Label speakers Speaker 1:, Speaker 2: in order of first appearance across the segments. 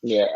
Speaker 1: Yeah.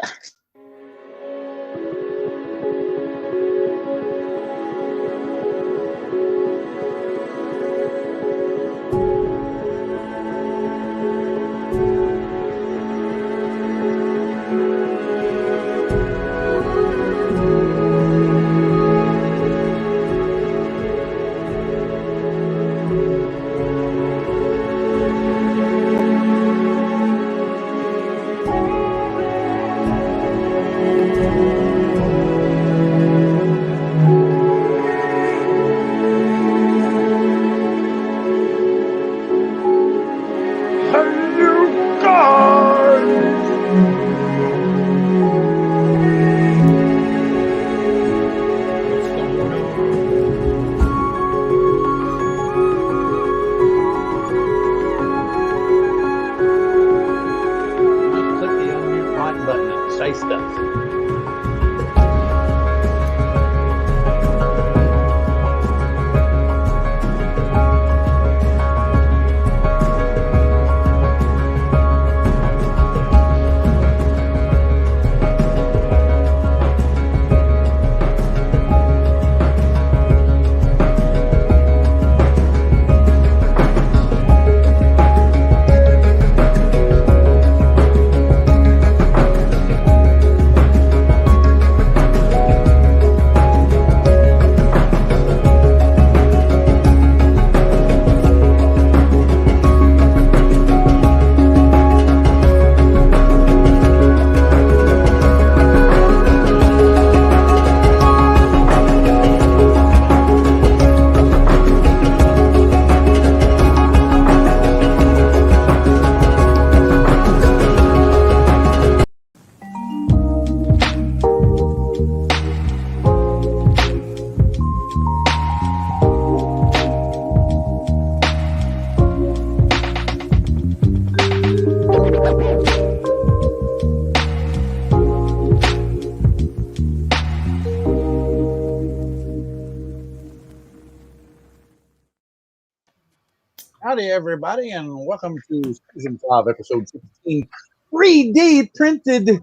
Speaker 2: Howdy, everybody, and welcome to Season 5, Episode 16, 3D Printed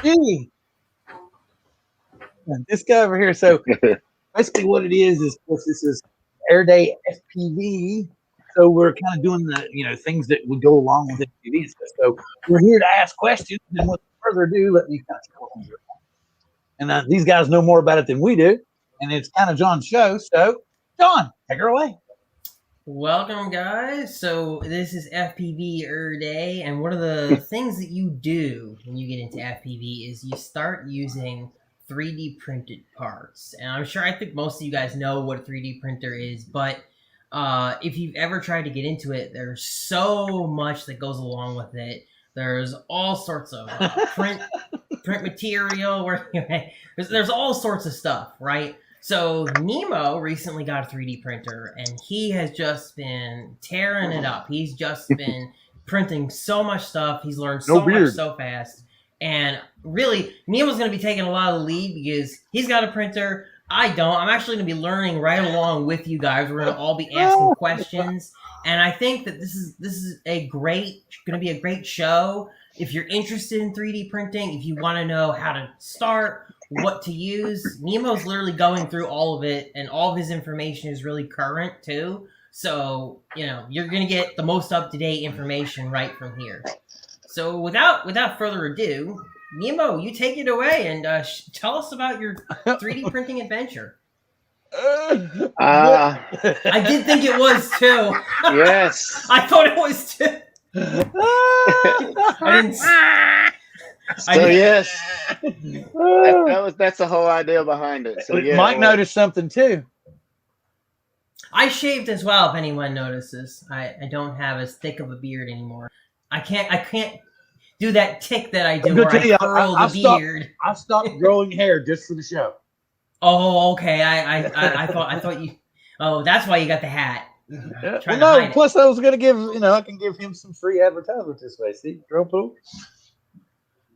Speaker 2: G. And this guy over here, so basically what it is, of course, this is ERRDAY FPV, so we're kind of doing the, things that would go along with FPV and stuff. So we're here to ask questions, and without further ado, let me kind of tell them. And these guys know more about it than we do, and it's kind of John's show, so John, take her away.
Speaker 3: Welcome, guys. So this is FPV ERRDAY, and one of the things that you do when you get into FPV is you start using 3D printed parts. And I think most of you guys know what a 3D printer is, but if you've ever tried to get into it, there's so much that goes along with it. There's all sorts of print material, there's all sorts of stuff, right? So Nemo recently got a 3D printer, and he has just been tearing it up. He's just been printing so much stuff. He's learned so much so fast. And really, Nemo's going to be taking a lot of the lead because he's got a printer. I don't. I'm actually going to be learning right along with you guys. We're going to all be asking questions. And I think that this is going to be a great show. If you're interested in 3D printing, if you want to know how to start, what to use, Nemo's literally going through all of it, and all of his information is really current too. So, you're going to get the most up-to-date information right from here. So without further ado, Nemo, you take it away and tell us about your 3D printing adventure.
Speaker 1: I
Speaker 3: did think it was too.
Speaker 1: Yes.
Speaker 3: I thought it was too.
Speaker 1: Yes. That's the whole idea behind it. So yeah,
Speaker 2: Mike noticed something too.
Speaker 3: I shaved as well. If anyone notices, I don't have as thick of a beard anymore. I can't do that tick that I do where I curl the beard.
Speaker 2: I stopped growing hair just for the show.
Speaker 3: Oh, okay. I thought you. Oh, that's why you got the hat.
Speaker 2: Plus I was gonna give I can give him some free advertisement this way. See, grow pool.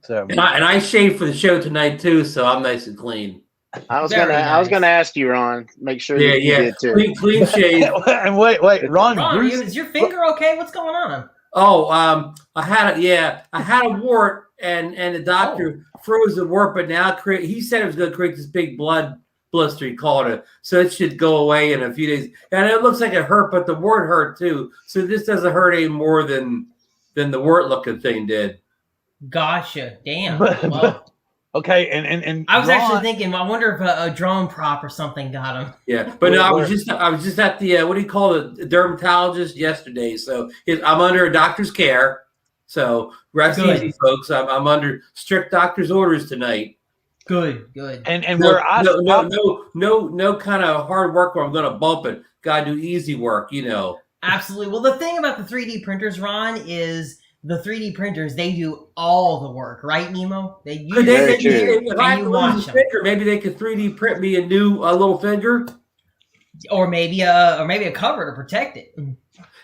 Speaker 2: So
Speaker 4: and I shaved for the show tonight too, so I'm nice and clean.
Speaker 1: I was gonna ask you, Ron. Make sure you did too.
Speaker 4: Clean shave.
Speaker 2: And wait, Ron,
Speaker 3: is your finger okay? What's going on?
Speaker 4: Oh, I had a wart, and the doctor froze the wart, but now he said it was going to create this big blood blister. He called it, so it should go away in a few days. And it looks like it hurt, but the wart hurt too. So this doesn't hurt any more than the wart looking thing did.
Speaker 3: Gotcha. Damn. Well.
Speaker 2: Okay, and
Speaker 3: I was actually thinking, I wonder if a drone prop or something got him.
Speaker 4: Yeah, but no, I was just at the what do you call it, the dermatologist yesterday. So I'm under a doctor's care. So rest easy, folks. I'm under strict doctor's orders tonight.
Speaker 3: Good.
Speaker 2: And
Speaker 4: no,
Speaker 2: where I
Speaker 4: no kind of hard work where I'm going to bump it. Gotta do easy work, you know.
Speaker 3: Absolutely. Well, the thing about the 3D printers, Ron, is the 3D printers, they do all the work, right, Nemo? They use
Speaker 4: if I lose a finger, maybe they could 3D print me a new little finger,
Speaker 3: or maybe a cover to protect it.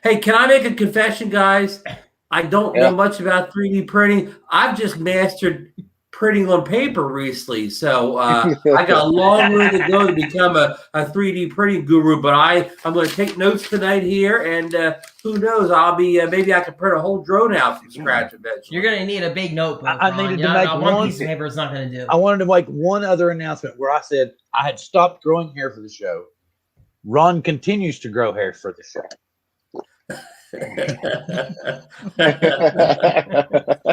Speaker 4: Hey, can I make a confession, guys? I don't know much about 3D printing. I've just mastered printing on paper recently, so I got a long way to go to become a 3D printing guru. But I'm going to take notes tonight here, and who knows? I'll be maybe I can print a whole drone out from scratch eventually.
Speaker 3: You're going to need a big notebook.
Speaker 2: I needed to make
Speaker 3: one piece of paper is not going to do.
Speaker 2: I wanted to make one other announcement where I said I had stopped growing hair for the show. Ron continues to grow hair for the show.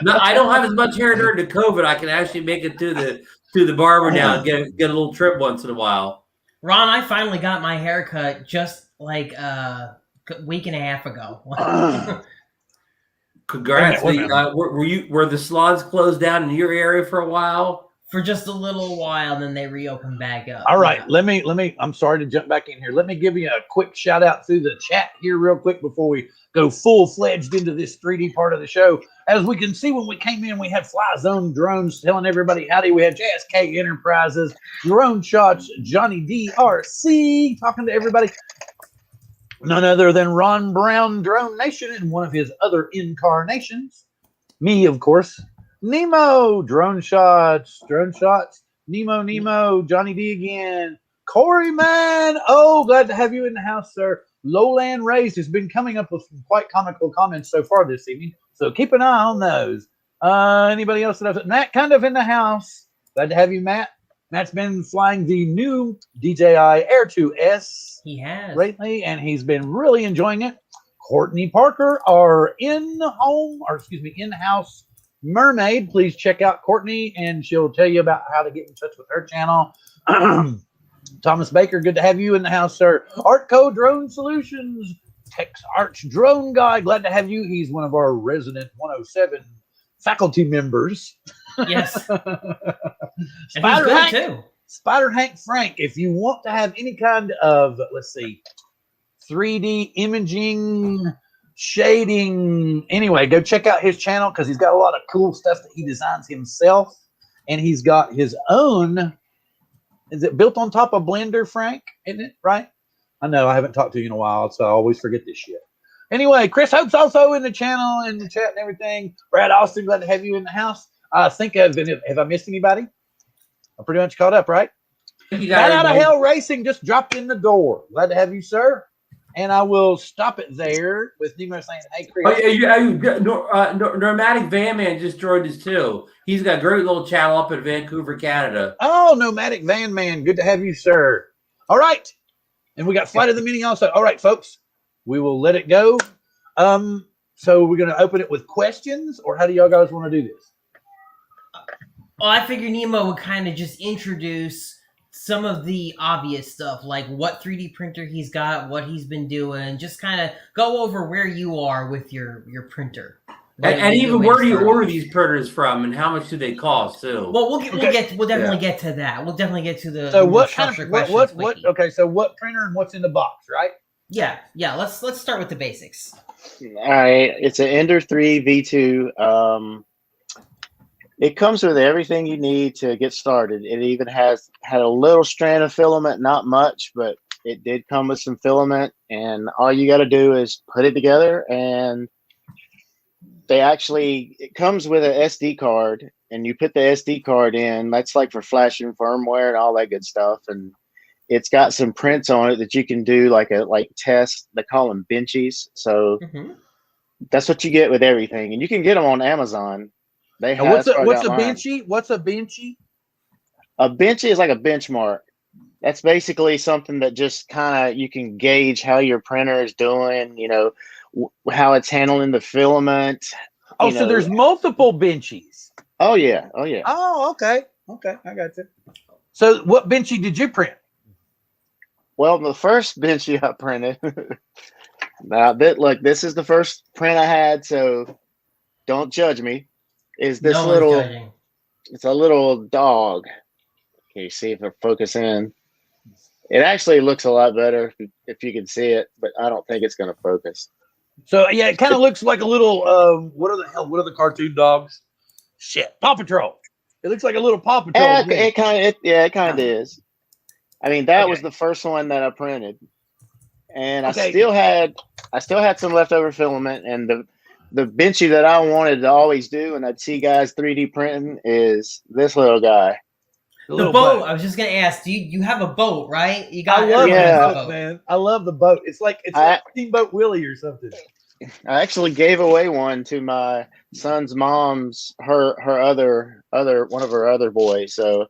Speaker 4: No, I don't have as much hair during the COVID. I can actually make it to the barber now and get a little trim once in a while.
Speaker 3: Ron, I finally got my hair cut just like a week and a half ago.
Speaker 4: Congrats! Were the salons closed down in your area for a while?
Speaker 3: For just a little while, then they reopened back up.
Speaker 2: All right, let me. I'm sorry to jump back in here. Let me give you a quick shout out through the chat here, real quick, before we go full fledged into this 3D part of the show. As we can see, when we came in, we had Fly Zone Drones telling everybody howdy. We had JSK Enterprises, Drone Shots, Johnny DRC talking to everybody. None other than Ron Brown, Drone Nation, and one of his other incarnations. Me, of course. Nemo, Drone Shots, Nemo, Johnny D again, Corey, man. Oh, glad to have you in the house, sir. Lowland Raised has been coming up with some quite comical comments so far this evening, so keep an eye on those. Anybody else that I've Matt kind of in the house. Glad to have you, Matt. Matt's been flying the new DJI Air 2S.
Speaker 3: He has
Speaker 2: lately, and he's been really enjoying it. Courtney Parker, our in-house mermaid. Please check out Courtney, and she'll tell you about how to get in touch with her channel. Thomas Baker, good to have you in the house, sir. Artco Drone Solutions, Tex Arch Drone Guy, glad to have you. He's one of our resident 107 faculty members.
Speaker 3: Yes.
Speaker 2: Spider Hank,
Speaker 3: too.
Speaker 2: Spider Hank Frank, if you want to have any kind of, 3D imaging, shading, anyway, go check out his channel because he's got a lot of cool stuff that he designs himself, and he's got his own. Is it built on top of Blender, Frank? Isn't it right? I know I haven't talked to you in a while, so I always forget this shit. Anyway, Chris Hope's also in the channel and the chat and everything. Brad Austin, glad to have you in the house. I think have I missed anybody? I'm pretty much caught up, right? Bat Out of Hell Racing just dropped in the door. Glad to have you, sir. And I will stop it there with Nemo saying, "Hey, Chris."
Speaker 4: Oh yeah, Nomadic Van Man just joined us too. He's got a great little channel up in Vancouver, Canada.
Speaker 2: Oh, Nomadic Van Man, good to have you, sir. All right, and we got Flight of the Mini also. All right, folks, we will let it go. So we're gonna open it with questions, or how do y'all guys want to do this?
Speaker 3: Well, I figured Nemo would kind of just introduce some of the obvious stuff, like what 3D printer he's got, what he's been doing, just kind of go over where you are with your printer.
Speaker 4: And even where do you order these printers from, and how much do they cost too?
Speaker 3: Well, we'll definitely get to that. We'll definitely get to the.
Speaker 2: So what kind of what? Okay, so what printer and what's in the box, right?
Speaker 3: Yeah. Let's start with the basics.
Speaker 1: All right, it's an Ender 3 V2. It comes with everything you need to get started. It even had a little strand of filament, not much, but it did come with some filament. And all you got to do is put it together. And it comes with an SD card, and you put the SD card in. That's like for flashing firmware and all that good stuff. And it's got some prints on it that you can do like test. They call them benchies. So that's what you get with everything. And you can get them on Amazon. They
Speaker 2: Now,
Speaker 1: have.
Speaker 2: what's
Speaker 1: That's
Speaker 2: a
Speaker 1: where I
Speaker 2: what's a
Speaker 1: got mine.
Speaker 2: benchy? What's a benchy?
Speaker 1: A benchy is like a benchmark. That's basically something that just kind of you can gauge how your printer is doing. You know, how it's handling the filament.
Speaker 2: Oh,
Speaker 1: You
Speaker 2: so
Speaker 1: know.
Speaker 2: there's multiple benchies.
Speaker 1: Oh yeah. Oh yeah.
Speaker 2: Oh, okay. Okay, I got you. So what benchy did you print?
Speaker 1: Well, the first benchy I printed. Now that look, this is the first print I had, so don't judge me. Is this
Speaker 3: No one's
Speaker 1: little?
Speaker 3: judging.
Speaker 1: It's a little dog. Can you see if I focus in? It actually looks a lot better if you can see it, but I don't think it's going to focus.
Speaker 2: So yeah, it kind of looks like a little what are the cartoon dogs? Shit, Paw Patrol. It looks like a little Paw Patrol.
Speaker 1: Yeah,
Speaker 2: to me.
Speaker 1: it kind of is. I mean, that was
Speaker 2: Okay.
Speaker 1: the first one that I printed, and
Speaker 2: Okay.
Speaker 1: I still had some leftover filament, and the benchy that I wanted to always do, and I'd see guys 3D printing is this little guy.
Speaker 3: The boat. I was just gonna ask. Do you have a boat, right? You got.
Speaker 2: I love
Speaker 3: everyone has
Speaker 1: Yeah.
Speaker 3: a
Speaker 2: the boat,
Speaker 3: boat.
Speaker 2: man. I love the boat. It's like Steamboat Willie or something.
Speaker 1: I actually gave away one to my son's mom's her other one of her other boys. So,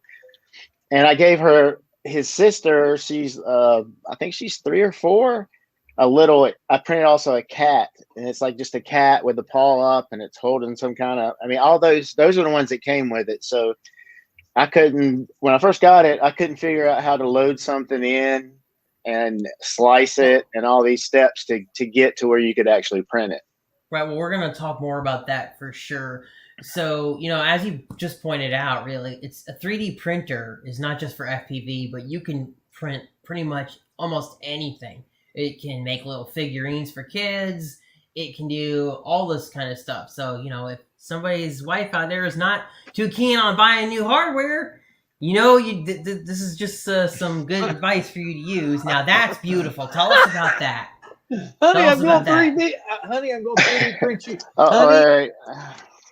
Speaker 1: and I gave her his sister. She's I think she's 3 or 4. I printed also a cat, and it's like just a cat with the paw up, and it's holding some kind of. I mean, all those are the ones that came with it. So I couldn't when I first got it. I couldn't figure out how to load something in and slice it and all these steps to get to where you could actually print it.
Speaker 3: Right. Well, we're going to talk more about that for sure. So, as you just pointed out, really, it's a 3D printer is not just for FPV, but you can print pretty much almost anything. It can make little figurines for kids. It can do all this kind of stuff. So, if somebody's wife out there is not too keen on buying new hardware, this is just some good advice for you to use. Now, that's beautiful. Tell us about that.
Speaker 2: Honey, I'm going 3D. Honey, I'm going 3D print you.
Speaker 1: All right.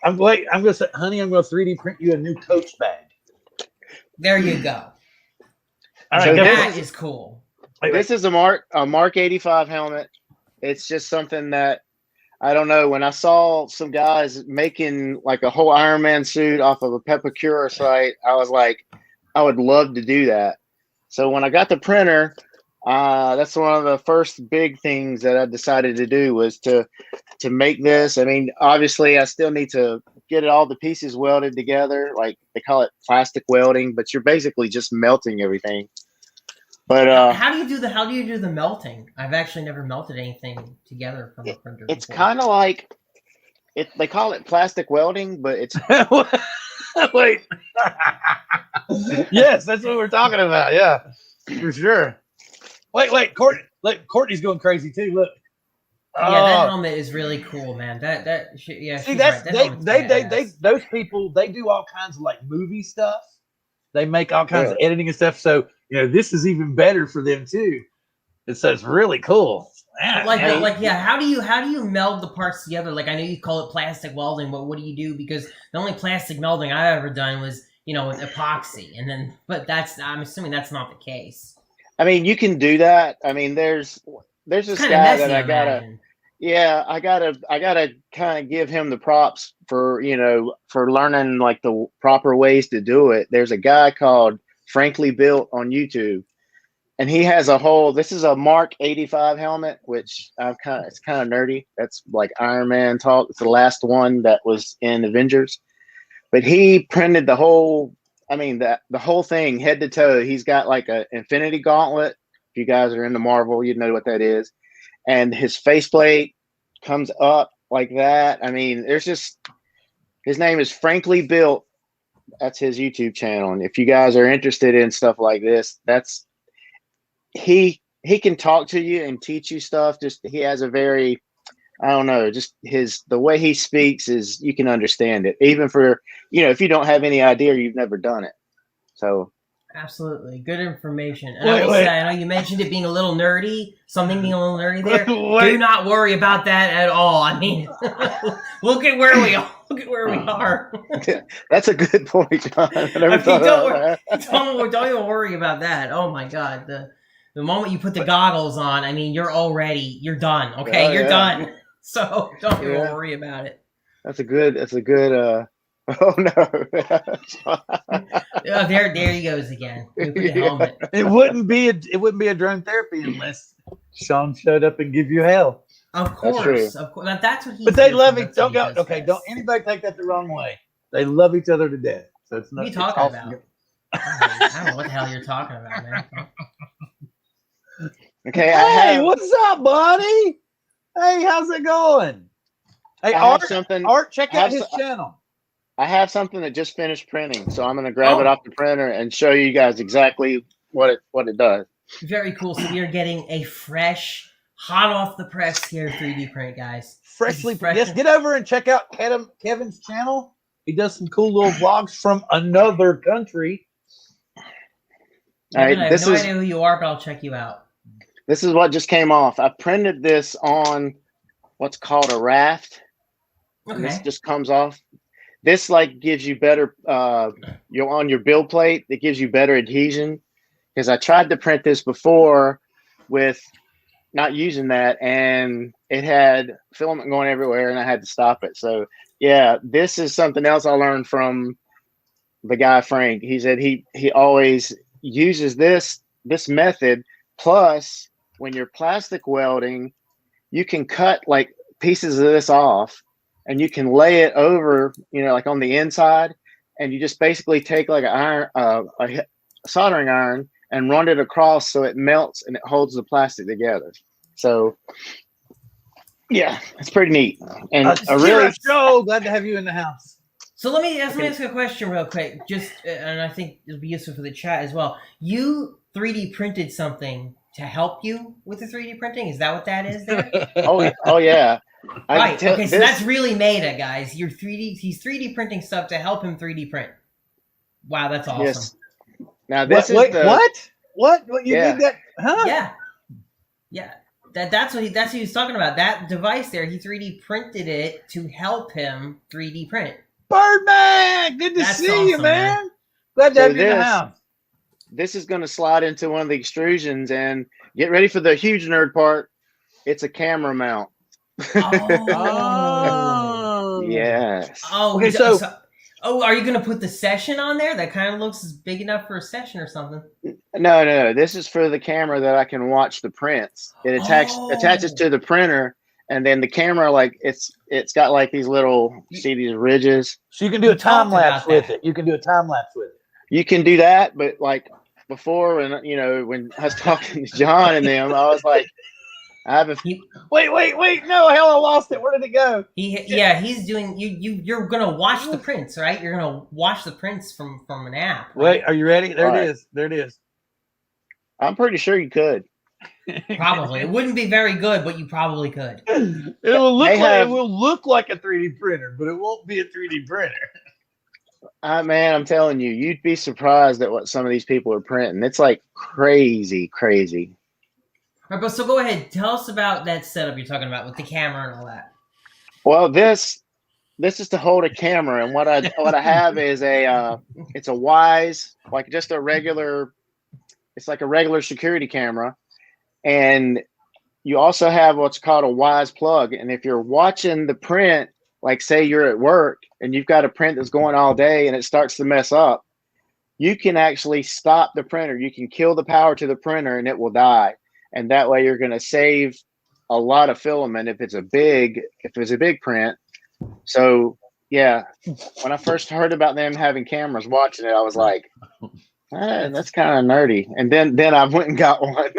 Speaker 2: I'm going to say, honey, I'm going to 3D print you a new Coach bag.
Speaker 3: There you go.
Speaker 2: All right,
Speaker 1: So
Speaker 3: that is cool.
Speaker 1: This is a Mark 85 helmet. It's just something that I don't know. When I saw some guys making like a whole Iron Man suit off of a Pepacura site, I was like, I would love to do that. So when I got the printer, that's one of the first big things that I decided to do was to make this. I mean, obviously, I still need to get all the pieces welded together. Like they call it plastic welding, but you're basically just melting everything. But
Speaker 3: how do you do the melting? I've actually never melted anything together from a printer.
Speaker 1: It's kind of like they call it plastic welding, but it's
Speaker 2: wait. Yes, that's what we're talking about. Yeah, for sure. Wait, Courtney's going crazy too. Look.
Speaker 3: Yeah, that helmet is really cool, man. Yeah.
Speaker 2: See, that's
Speaker 3: right.
Speaker 2: they those people, they do all kinds of like movie stuff. They make all kinds of editing and stuff. So this is even better for them too. And so it's really cool. Man,
Speaker 3: how do you meld the parts together? Like I know you call it plastic welding, but what do you do? Because the only plastic melding I've ever done was with epoxy, but I'm assuming that's not the case.
Speaker 1: I mean, you can do that. I mean, there's this guy that I gotta kind of give him the props for learning like the proper ways to do it. There's a guy called Frankly Built on YouTube, and he has this is a Mark 85 helmet, which it's kind of nerdy. That's like Iron Man talk. It's the last one that was in Avengers, but he printed the whole thing head to toe. He's got like an Infinity Gauntlet. If you guys are into Marvel, you know what that is. And his faceplate comes up like that. I mean, his name is Frankly Built. That's his YouTube channel. And if you guys are interested in stuff like this, he can talk to you and teach you stuff. Just he has a very, I don't know, just the way he speaks is you can understand it. Even for, if you don't have any idea or you've never done it. So
Speaker 3: absolutely good information. And I will say, I know you mentioned it being a little nerdy, something being a little nerdy there. Do not worry about that at all. I mean, look at where we are. Look at where we are.
Speaker 1: That's a good point, John.
Speaker 3: Don't even worry about that. Oh my God. The moment you put the goggles on, I mean, you're done. Okay. You're done. So don't even worry about it.
Speaker 1: That's a good Oh no.
Speaker 3: Oh, there he goes again. With the helmet.
Speaker 2: It wouldn't be a drone therapy unless Sean showed up and give you hell.
Speaker 3: Of
Speaker 1: That's true.
Speaker 3: course. Now, that's what he's
Speaker 2: But they
Speaker 3: here
Speaker 2: love
Speaker 3: for.
Speaker 2: each.
Speaker 3: That's what
Speaker 2: Don't
Speaker 3: he
Speaker 2: go.
Speaker 3: does
Speaker 2: Okay,
Speaker 3: best.
Speaker 2: don't anybody take that the wrong way. They love each other to death. So it's not.
Speaker 3: What are you
Speaker 2: it's
Speaker 3: talking
Speaker 2: awesome.
Speaker 3: about? I don't know what the hell you're talking about, man.
Speaker 1: Okay,
Speaker 2: Hey, what's up, buddy? Hey, how's it going? Hey,
Speaker 1: I have
Speaker 2: Art.
Speaker 1: something.
Speaker 2: Art, check
Speaker 1: I
Speaker 2: out
Speaker 1: have
Speaker 2: his channel.
Speaker 1: I have something that just finished printing, so I'm going to grab it
Speaker 3: Oh.
Speaker 1: off the printer and show you guys exactly what it does.
Speaker 3: Very cool. So we are getting a fresh, hot off the press here 3D print, guys.
Speaker 2: Freshly,
Speaker 3: fresh.
Speaker 2: yes. Get over and check out Kevin's channel. He does some cool little vlogs from another country.
Speaker 1: All right,
Speaker 3: I have no idea who you are, but I'll check you out.
Speaker 1: This is what just came off. I printed this on what's called a raft.
Speaker 3: Okay.
Speaker 1: And this just comes off. This like gives you better you're on your build plate, it gives you better adhesion. Because I tried to print this before with not using that, and it had filament going everywhere and I had to stop it. So yeah, this is something else I learned from the guy Frank. He said he always uses this method. Plus, when you're plastic welding, you can cut like pieces of this off and you can lay it over, like on the inside, and you just basically take like a soldering iron and run it across so it melts and it holds the plastic together. So yeah, it's pretty neat. And
Speaker 2: so glad to have you in the house.
Speaker 3: So let me ask a question real quick, and I think it'll be useful for the chat as well. You 3D printed something to help you with the 3D printing? Is that what that is there?
Speaker 1: Oh yeah.
Speaker 3: Right. Okay, so that's really meta, guys. He's 3D printing stuff to help him 3D print. Wow, that's awesome. Yes.
Speaker 1: Now this is
Speaker 2: what you did that? Huh?
Speaker 3: Yeah. That's what he was talking about. That device there, he 3D printed it to help him 3D print.
Speaker 2: Birdman, good to see you, man. Glad to have you in the house.
Speaker 1: This is going to slide into one of the extrusions, and get ready for the huge nerd part. It's a camera mount.
Speaker 3: Oh.
Speaker 1: Yes.
Speaker 3: Oh, okay, so are you going to put the session on there? That kind of looks big enough for a session or something.
Speaker 1: No. This is for the camera that I can watch the prints. It attaches to the printer, and then the camera, like it's got like these little these ridges.
Speaker 2: So you can do a time lapse with it. You can do a time lapse with it.
Speaker 1: You can do that, but like before, when when I was talking to John and them, I was like, I have a
Speaker 2: wait, no, hell, I lost it. Where did it go?
Speaker 3: He's doing you're gonna watch the prints, right? You're gonna watch the prints from an app. Right?
Speaker 2: Wait, are you ready? There it is.
Speaker 1: I'm pretty sure you could.
Speaker 3: Probably. It wouldn't be very good, but you probably could.
Speaker 2: It will look like a 3D printer, but it won't be a 3D printer.
Speaker 1: Man, I'm telling you, you'd be surprised at what some of these people are printing. It's like crazy.
Speaker 3: All right, but so go ahead. Tell us about that setup you're talking about with the camera and all that.
Speaker 1: Well, this is to hold a camera, and what I have is it's a Wise, like just a regular. It's like a regular security camera, and you also have what's called a Wise plug. And if you're watching the print, like say you're at work and you've got a print that's going all day and it starts to mess up, you can actually stop the printer. You can kill the power to the printer and it will die. And that way you're going to save a lot of filament if it's a big print. So yeah, when I first heard about them having cameras watching it, I was like, that's kind of nerdy. And then I went and got one.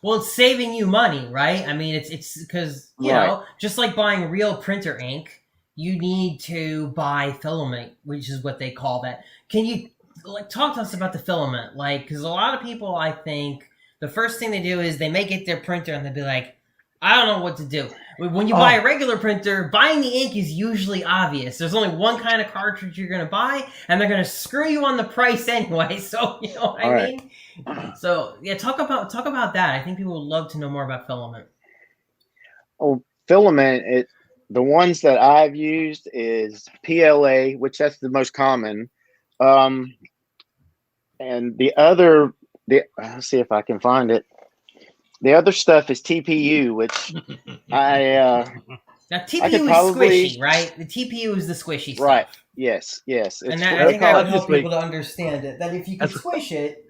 Speaker 3: Well, it's saving you money, right? I mean, it's because, you know, just like buying real printer ink, you need to buy filament, which is what they call that. Can you talk to us about the filament? Because a lot of people, I think, the first thing they do is they may get their printer and they'll be like, I don't know what to do. When you buy a regular printer, buying the ink is usually obvious. There's only one kind of cartridge you're going to buy, and they're going to screw you on the price anyway. So, you know what I mean? So, yeah, talk about that. I think people would love to know more about filament.
Speaker 1: Oh, filament, the ones that I've used is PLA, which that's the most common. And let's see if I can find it. The other stuff is TPU, which
Speaker 3: Now
Speaker 1: I
Speaker 3: TPU
Speaker 1: could
Speaker 3: is
Speaker 1: probably-
Speaker 3: squishy, right? The TPU is the squishy stuff.
Speaker 1: Right. Yes. It's
Speaker 3: And
Speaker 1: what
Speaker 3: that, I
Speaker 1: they
Speaker 3: think I
Speaker 1: call
Speaker 3: would
Speaker 1: it.
Speaker 3: help people to understand it. That if you can squish it,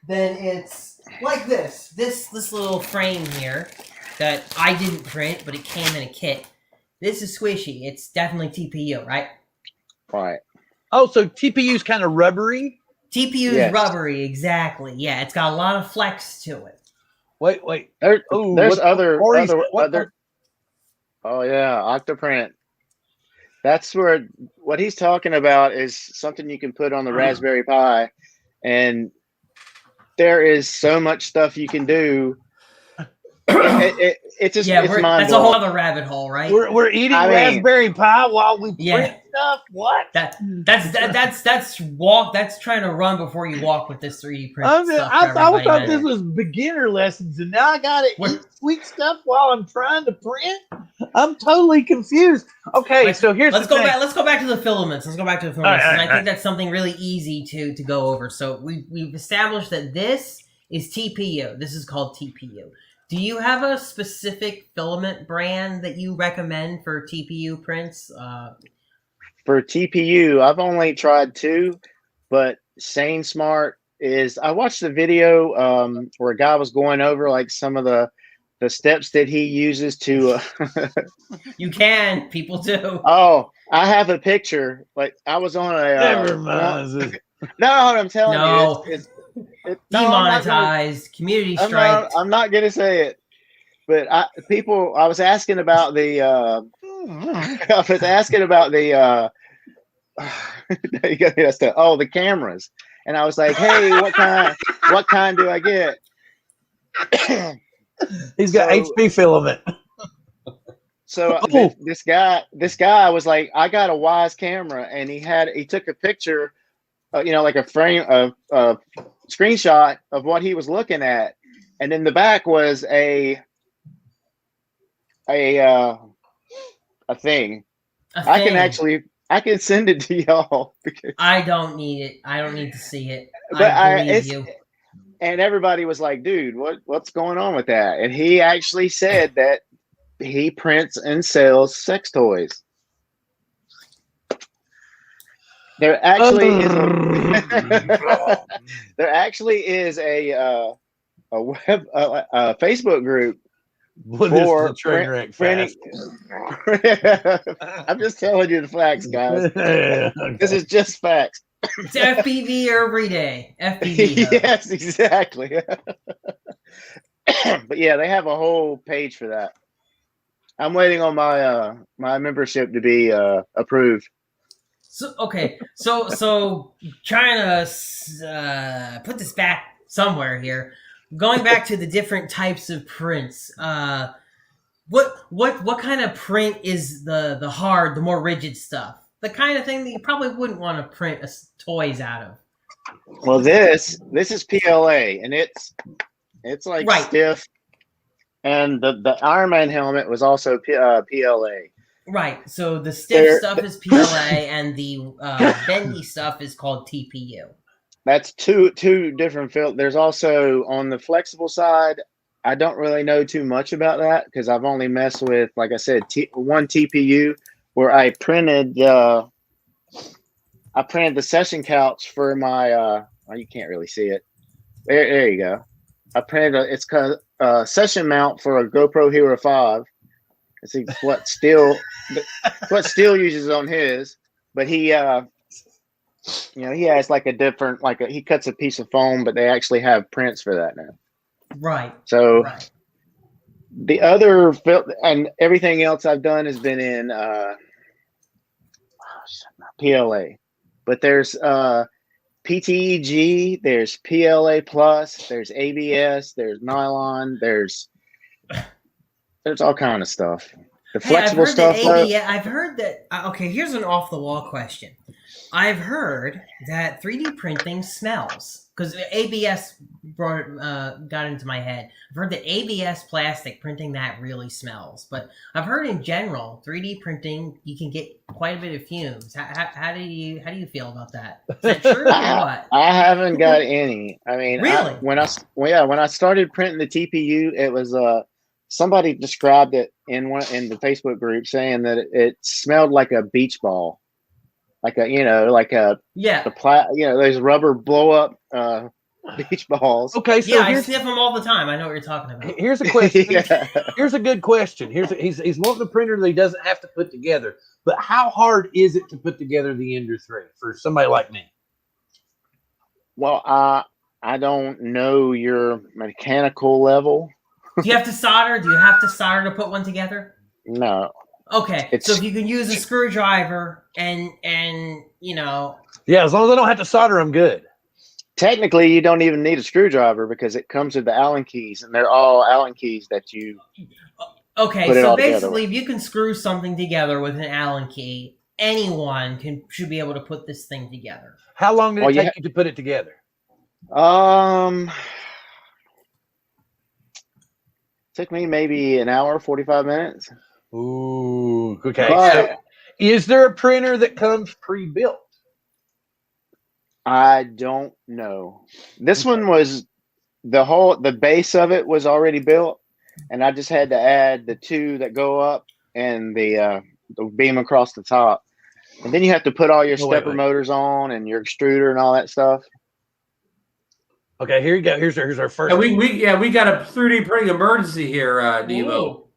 Speaker 3: then it's like this. This little frame here that I didn't print, but it came in a kit. This is squishy. It's definitely TPU, right?
Speaker 1: Right.
Speaker 2: Oh, so TPU is kind of rubbery.
Speaker 3: TPU is
Speaker 1: Yes.
Speaker 3: rubbery, exactly. Yeah, it's got a lot of flex to it.
Speaker 2: Wait.
Speaker 1: There's
Speaker 2: what
Speaker 1: other.
Speaker 2: Octoprint?
Speaker 1: Oh yeah, Octoprint. That's where what he's talking about is something you can put on the Raspberry Pi, and there is so much stuff you can do. It's just it's mind
Speaker 3: that's a whole other rabbit hole, right?
Speaker 2: We're eating Raspberry Pi while we print stuff. What?
Speaker 3: That's trying to run before you walk with this 3D print stuff.
Speaker 2: I thought this was beginner lessons, and now I gotta eat sweet stuff while I'm trying to print. I'm totally confused. Okay, so here's
Speaker 3: let's go back to the filaments. Let's go back to the filaments.
Speaker 2: All right,
Speaker 3: and I think that's something really easy to go over. So we've established that this is TPU. This is called TPU. Do you have a specific filament brand that you recommend for TPU prints?
Speaker 1: For TPU, I've only tried 2, but Sane Smart is. I watched the video where a guy was going over like some of the steps that he uses to.
Speaker 3: You can, people do.
Speaker 1: Oh, I have a picture. Like I was on a.
Speaker 2: Never mind.
Speaker 1: No, I'm telling you, it's
Speaker 3: demonetized, community strike.
Speaker 1: I'm not gonna say it, but I was asking about the the cameras, and I was like, hey, what kind do I get?
Speaker 2: He's got HP filament.
Speaker 1: So this guy was like, I got a Wise camera, and he took a picture, like a frame of screenshot of what he was looking at, and in the back was a thing. I can send it to y'all because
Speaker 3: I don't need it. I don't need to see it.
Speaker 1: But
Speaker 3: I believe you.
Speaker 1: And everybody was like, dude, what's going on with that? And he actually said that he prints and sells sex toys. There actually is a Facebook group for printing. I'm just telling you the facts, guys.
Speaker 2: Okay.
Speaker 1: This is just facts.
Speaker 3: It's FPV ERRDAY. FPV.
Speaker 1: Yes, exactly. But yeah, they have a whole page for that. I'm waiting on my my membership to be approved.
Speaker 3: So trying to put this back somewhere here. Going back to the different types of prints. What kind of print is the hard, the more rigid stuff? The kind of thing that you probably wouldn't want to print toys out of.
Speaker 1: Well, this is PLA, and it's like stiff. And the Iron Man helmet was also PLA.
Speaker 3: Right. So the stiff stuff is PLA, and the bendy stuff is called TPU.
Speaker 1: That's two different field. There's also on the flexible side. I don't really know too much about that because I've only messed with, like I said, one TPU where I printed the session couch for my. You can't really see it. There you go. I printed it's called session mount for a GoPro Hero 5. It's what Steel uses on his, but he he has like a different he cuts a piece of foam, but they actually have prints for that now.
Speaker 3: Right.
Speaker 1: So the other and everything else I've done has been in PLA, but there's PTEG, there's PLA plus, there's ABS, there's nylon, there's all kind of stuff. The flexible stuff.
Speaker 3: I've heard that. Okay, here's an off the wall question. I've heard that 3D printing smells because ABS got into my head. I've heard that ABS plastic printing that really smells, but I've heard in general 3D printing you can get quite a bit of fumes. How do you feel about that? Is that true or what?
Speaker 1: I haven't got any. I mean,
Speaker 3: really,
Speaker 1: when I started printing the TPU, it was somebody described it in the Facebook group saying that it smelled like a beach ball, like a those rubber blow up beach balls.
Speaker 2: Okay, so
Speaker 3: I sniff them all the time. I know what you're talking about.
Speaker 2: Here's a question.
Speaker 1: Yeah.
Speaker 2: Here's a good question. He's wanting a printer that he doesn't have to put together. But how hard is it to put together the Ender 3 for somebody like me?
Speaker 1: Well, I don't know your mechanical level.
Speaker 3: Do you have to solder? Do you have to solder to put one together?
Speaker 1: No.
Speaker 3: Okay, so if you can use a screwdriver and
Speaker 2: Yeah, as long as I don't have to solder, I'm good.
Speaker 1: Technically, you don't even need a screwdriver because it comes with the Allen keys, and they're all Allen keys that you.
Speaker 3: Okay,
Speaker 1: put it
Speaker 3: so
Speaker 1: all
Speaker 3: basically,
Speaker 1: together.
Speaker 3: if you can screw something together with an Allen key, anyone should be able to put this thing together.
Speaker 2: How long did it take you to put it together?
Speaker 1: Took me maybe an hour, 45 minutes.
Speaker 2: Ooh, okay.
Speaker 1: But
Speaker 2: so is there a printer that comes pre-built?
Speaker 1: I don't know. This one was the base of it was already built, and I just had to add the two that go up and the beam across the top. And then you have to put all your stepper motors on and your extruder and all that stuff.
Speaker 2: Okay, here you go. Here's our first.
Speaker 4: And we got a 3D printing emergency here, Nemo.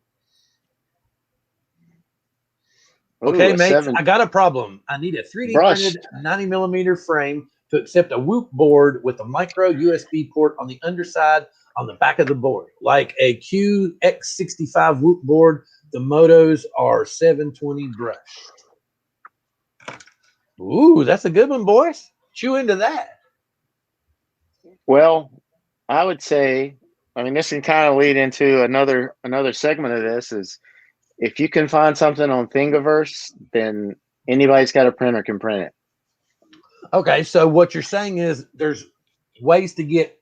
Speaker 2: Okay, mates, I got a problem. I need a 3D printed 90mm frame to accept a Whoop board with a micro USB port on the underside on the back of the board, like a QX65 Whoop board. The motos are 720 brush. Ooh, that's a good one, boys. Chew into that.
Speaker 1: Well, I would say, I mean, this can kind of lead into another segment of this is if you can find something on Thingiverse, then anybody's got a printer can print it. Okay,
Speaker 2: so what you're saying is there's ways to get.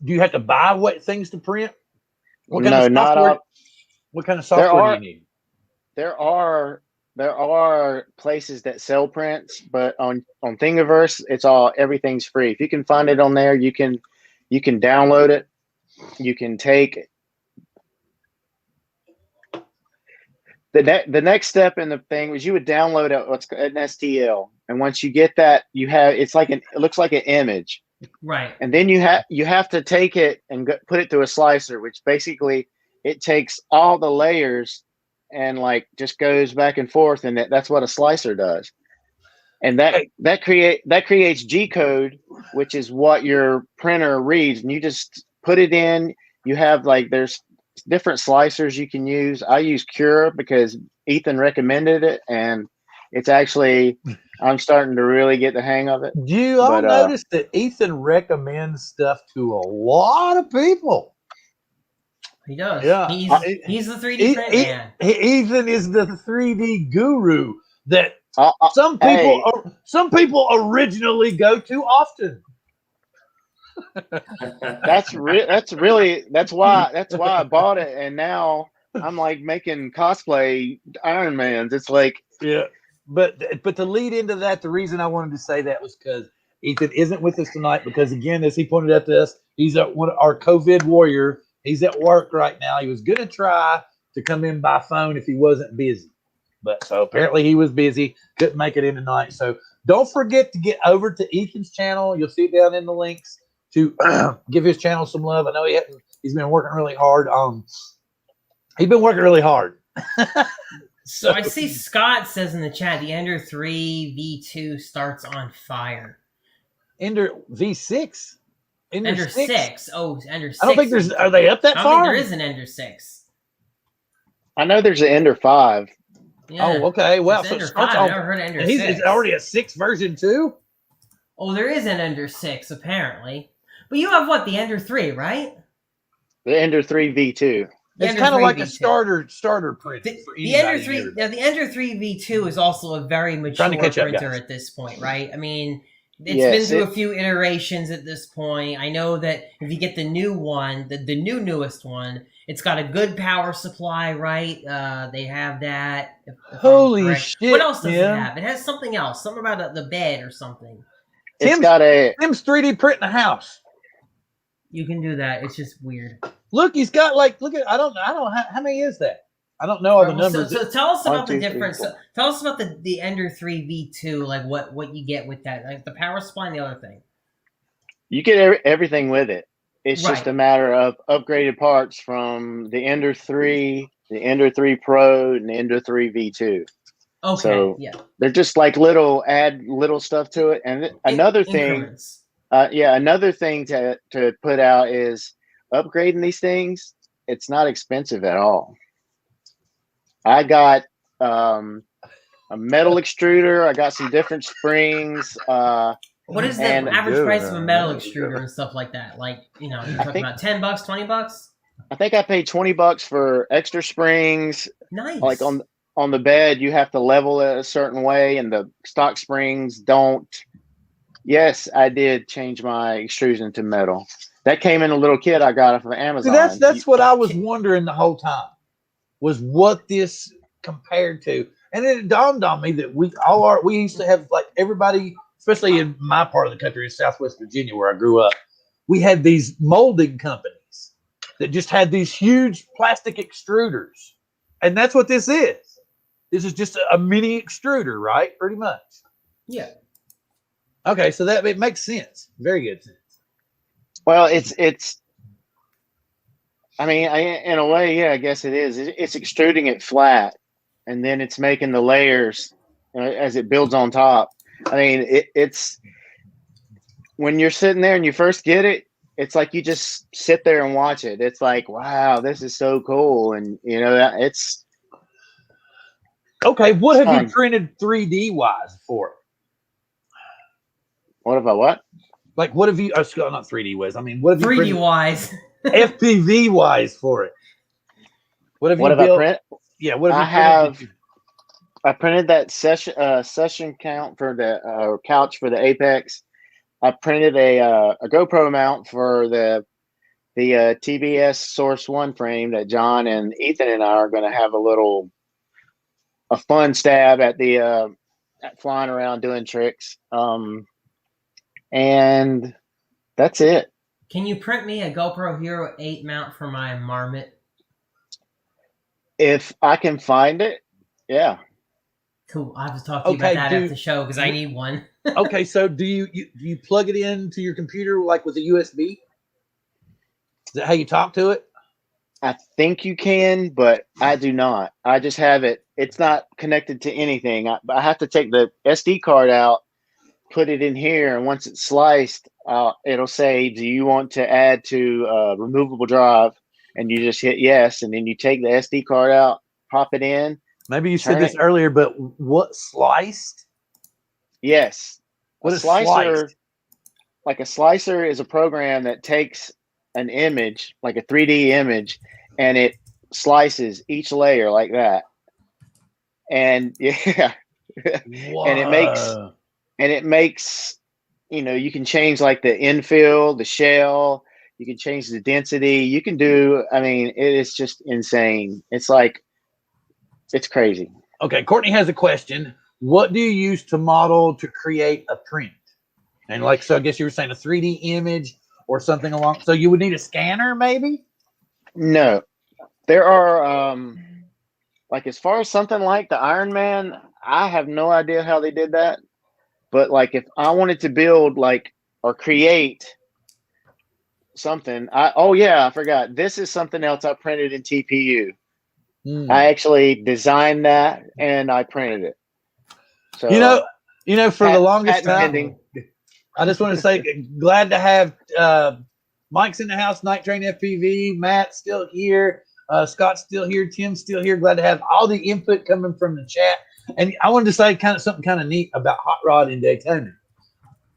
Speaker 2: Do you have to buy things to print? What kind of software?
Speaker 1: Not all.
Speaker 2: What kind of software do you need?
Speaker 1: There are places that sell prints, but on Thingiverse, everything's free. If you can find it on there, you can download it. You can take the next step in the thing was you would download an STL, and once you get that, it looks like an image,
Speaker 3: right?
Speaker 1: And then you have to take it and put it through a slicer, which basically it takes all the layers and just goes back and forth, and that's what a slicer does. And that creates G code, which is what your printer reads, and you just put it in. You have there's different slicers you can use. I use Cure because Ethan recommended it, and it's actually I'm starting to really get the hang of it.
Speaker 2: You all notice that Ethan recommends stuff to a lot of people.
Speaker 3: He does.
Speaker 2: Yeah,
Speaker 3: he's the 3D print man.
Speaker 2: Ethan is the 3D guru that some people originally go to often.
Speaker 1: That's why I bought it, and now I'm making cosplay Iron Mans. It's
Speaker 2: but to lead into that, the reason I wanted to say that was because Ethan isn't with us tonight because, again, as he pointed out to us, he's our COVID warrior. He's at work right now. He was going to try to come in by phone if he wasn't busy. But so apparently he was busy, couldn't make it in tonight. So don't forget to get over to Ethan's channel. You'll see it down in the links to give his channel some love. I know he's been working really hard. He's been working really hard.
Speaker 3: So I see Scott says in the chat, the Ender 3 V2 starts on fire.
Speaker 2: Ender V6?
Speaker 3: Ender 6. Oh, Ender 6.
Speaker 2: I don't think are they up that far?
Speaker 3: I don't think there is an Ender 6.
Speaker 1: I know there's an Ender 5.
Speaker 3: Yeah.
Speaker 2: Oh, okay. Well, so
Speaker 3: Ender 5. I've never heard of Ender 6.
Speaker 2: It's already a 6 version too?
Speaker 3: Oh, there is an Ender 6, apparently. But you have what? The Ender 3, right?
Speaker 1: The Ender 3 V2.
Speaker 2: It's kind of like a starter print.
Speaker 3: The Ender 3, the Ender 3 V2 is also a very mature printer at this point, right? I mean, it's been through a few iterations at this point. I know that if you get the new one, the newest one, it's got a good power supply, right? They have that.
Speaker 2: Holy shit!
Speaker 3: What else does it have? It has something else. Something about the bed or something.
Speaker 1: Tim's 3D
Speaker 2: printing a house.
Speaker 3: You can do that. It's just weird.
Speaker 2: Look, he's got like, look at, I don't know how many is that? I don't know all the numbers.
Speaker 3: So tell us about
Speaker 1: 1, 2,
Speaker 3: the
Speaker 1: 3,
Speaker 3: difference.
Speaker 1: 4.
Speaker 3: Tell us about the Ender 3 V2, like what you get with that, like the power supply and the other thing.
Speaker 1: You get everything with it. It's
Speaker 3: Right.
Speaker 1: just a matter of upgraded parts from the Ender 3, the Ender 3 Pro, and the Ender 3 V2.
Speaker 3: Okay.
Speaker 1: So
Speaker 3: yeah.
Speaker 1: they're just like add little stuff to it. And another thing,
Speaker 3: Increments.
Speaker 1: another thing to put out is upgrading these things. It's not expensive at all. I got a metal extruder. I got some different springs.
Speaker 3: What is the average price of a metal extruder and stuff like that? Like, you know, you're talking about $10, $20?
Speaker 1: I think I paid $20 for extra springs.
Speaker 3: Nice.
Speaker 1: Like on the bed, you have to level it a certain way, and the stock springs don't. Yes, I did change my extrusion to metal. That came in a little kit I got off of Amazon.
Speaker 2: See, that's what I was wondering the whole time, was what this compared to. And then it dawned on me that we used to have, like, everybody, especially in my part of the country in Southwest Virginia where I grew up, we had these molding companies that just had these huge plastic extruders. And that's what this is. This is just a mini extruder, right? Pretty much.
Speaker 3: Yeah.
Speaker 2: Okay, so that it makes sense. Very good sense.
Speaker 1: Well, it's. I mean, in a way, yeah, I guess it is. It's extruding it flat, and then it's making the layers as it builds on top. I mean, it's when you're sitting there and you first get it, it's like you just sit there and watch it. It's like, wow, this is so cool, and you know, it's.
Speaker 2: Okay, what have you printed 3D wise for it?
Speaker 1: What about what?
Speaker 2: Like, what have you? Oh, not 3D wise. I mean, what have you
Speaker 3: 3D wise?
Speaker 2: FPV wise for it. What have you built?
Speaker 1: I print?
Speaker 2: Yeah, what have you printed?
Speaker 1: I printed that session count for the couch for the Apex. I printed a GoPro mount for the TBS Source One frame that John and Ethan and I are going to have a fun stab at at flying around doing tricks. And that's it.
Speaker 3: Can you print me a GoPro Hero 8 mount for my Marmot?
Speaker 1: If I can find it, yeah.
Speaker 3: Cool. I'll have to talk to you about that after the show because I need one.
Speaker 2: Okay, so do you plug it into your computer like with a USB? Is that how you talk to it?
Speaker 1: I think you can, but I do not. I just have it. It's not connected to anything. I have to take the SD card out, put it in here, and once it's sliced, it'll say, do you want to add to removable drive? And you just hit yes, and then you take the SD card out, pop it in.
Speaker 2: Maybe you said this earlier, but what, sliced?
Speaker 1: Yes.
Speaker 2: What is sliced?
Speaker 1: Like a slicer is a program that takes an image, like a 3D image, and it slices each layer like that. And yeah. And it makes, you know, you can change like the infill, the shell, you can change the density. You can do, I mean, it is just insane. It's like, it's crazy.
Speaker 2: Okay, Courtney has a question. What do you use to model to create a print? And like, so I guess you were saying a 3D image or something along. So you would need a scanner maybe?
Speaker 1: No, there are, like as far as something like the Iron Man, I have no idea how they did that. But like if I wanted to build like or create something, I forgot. This is something else I printed in TPU. I actually designed that and I printed it. So
Speaker 2: you know, for the longest time, I just want to say glad to have Mike's in the house, Night Train FPV, Matt's still here, Scott's still here, Tim's still here. Glad to have all the input coming from the chat. And I wanted to say something kind of neat about Hot Rod in Daytona.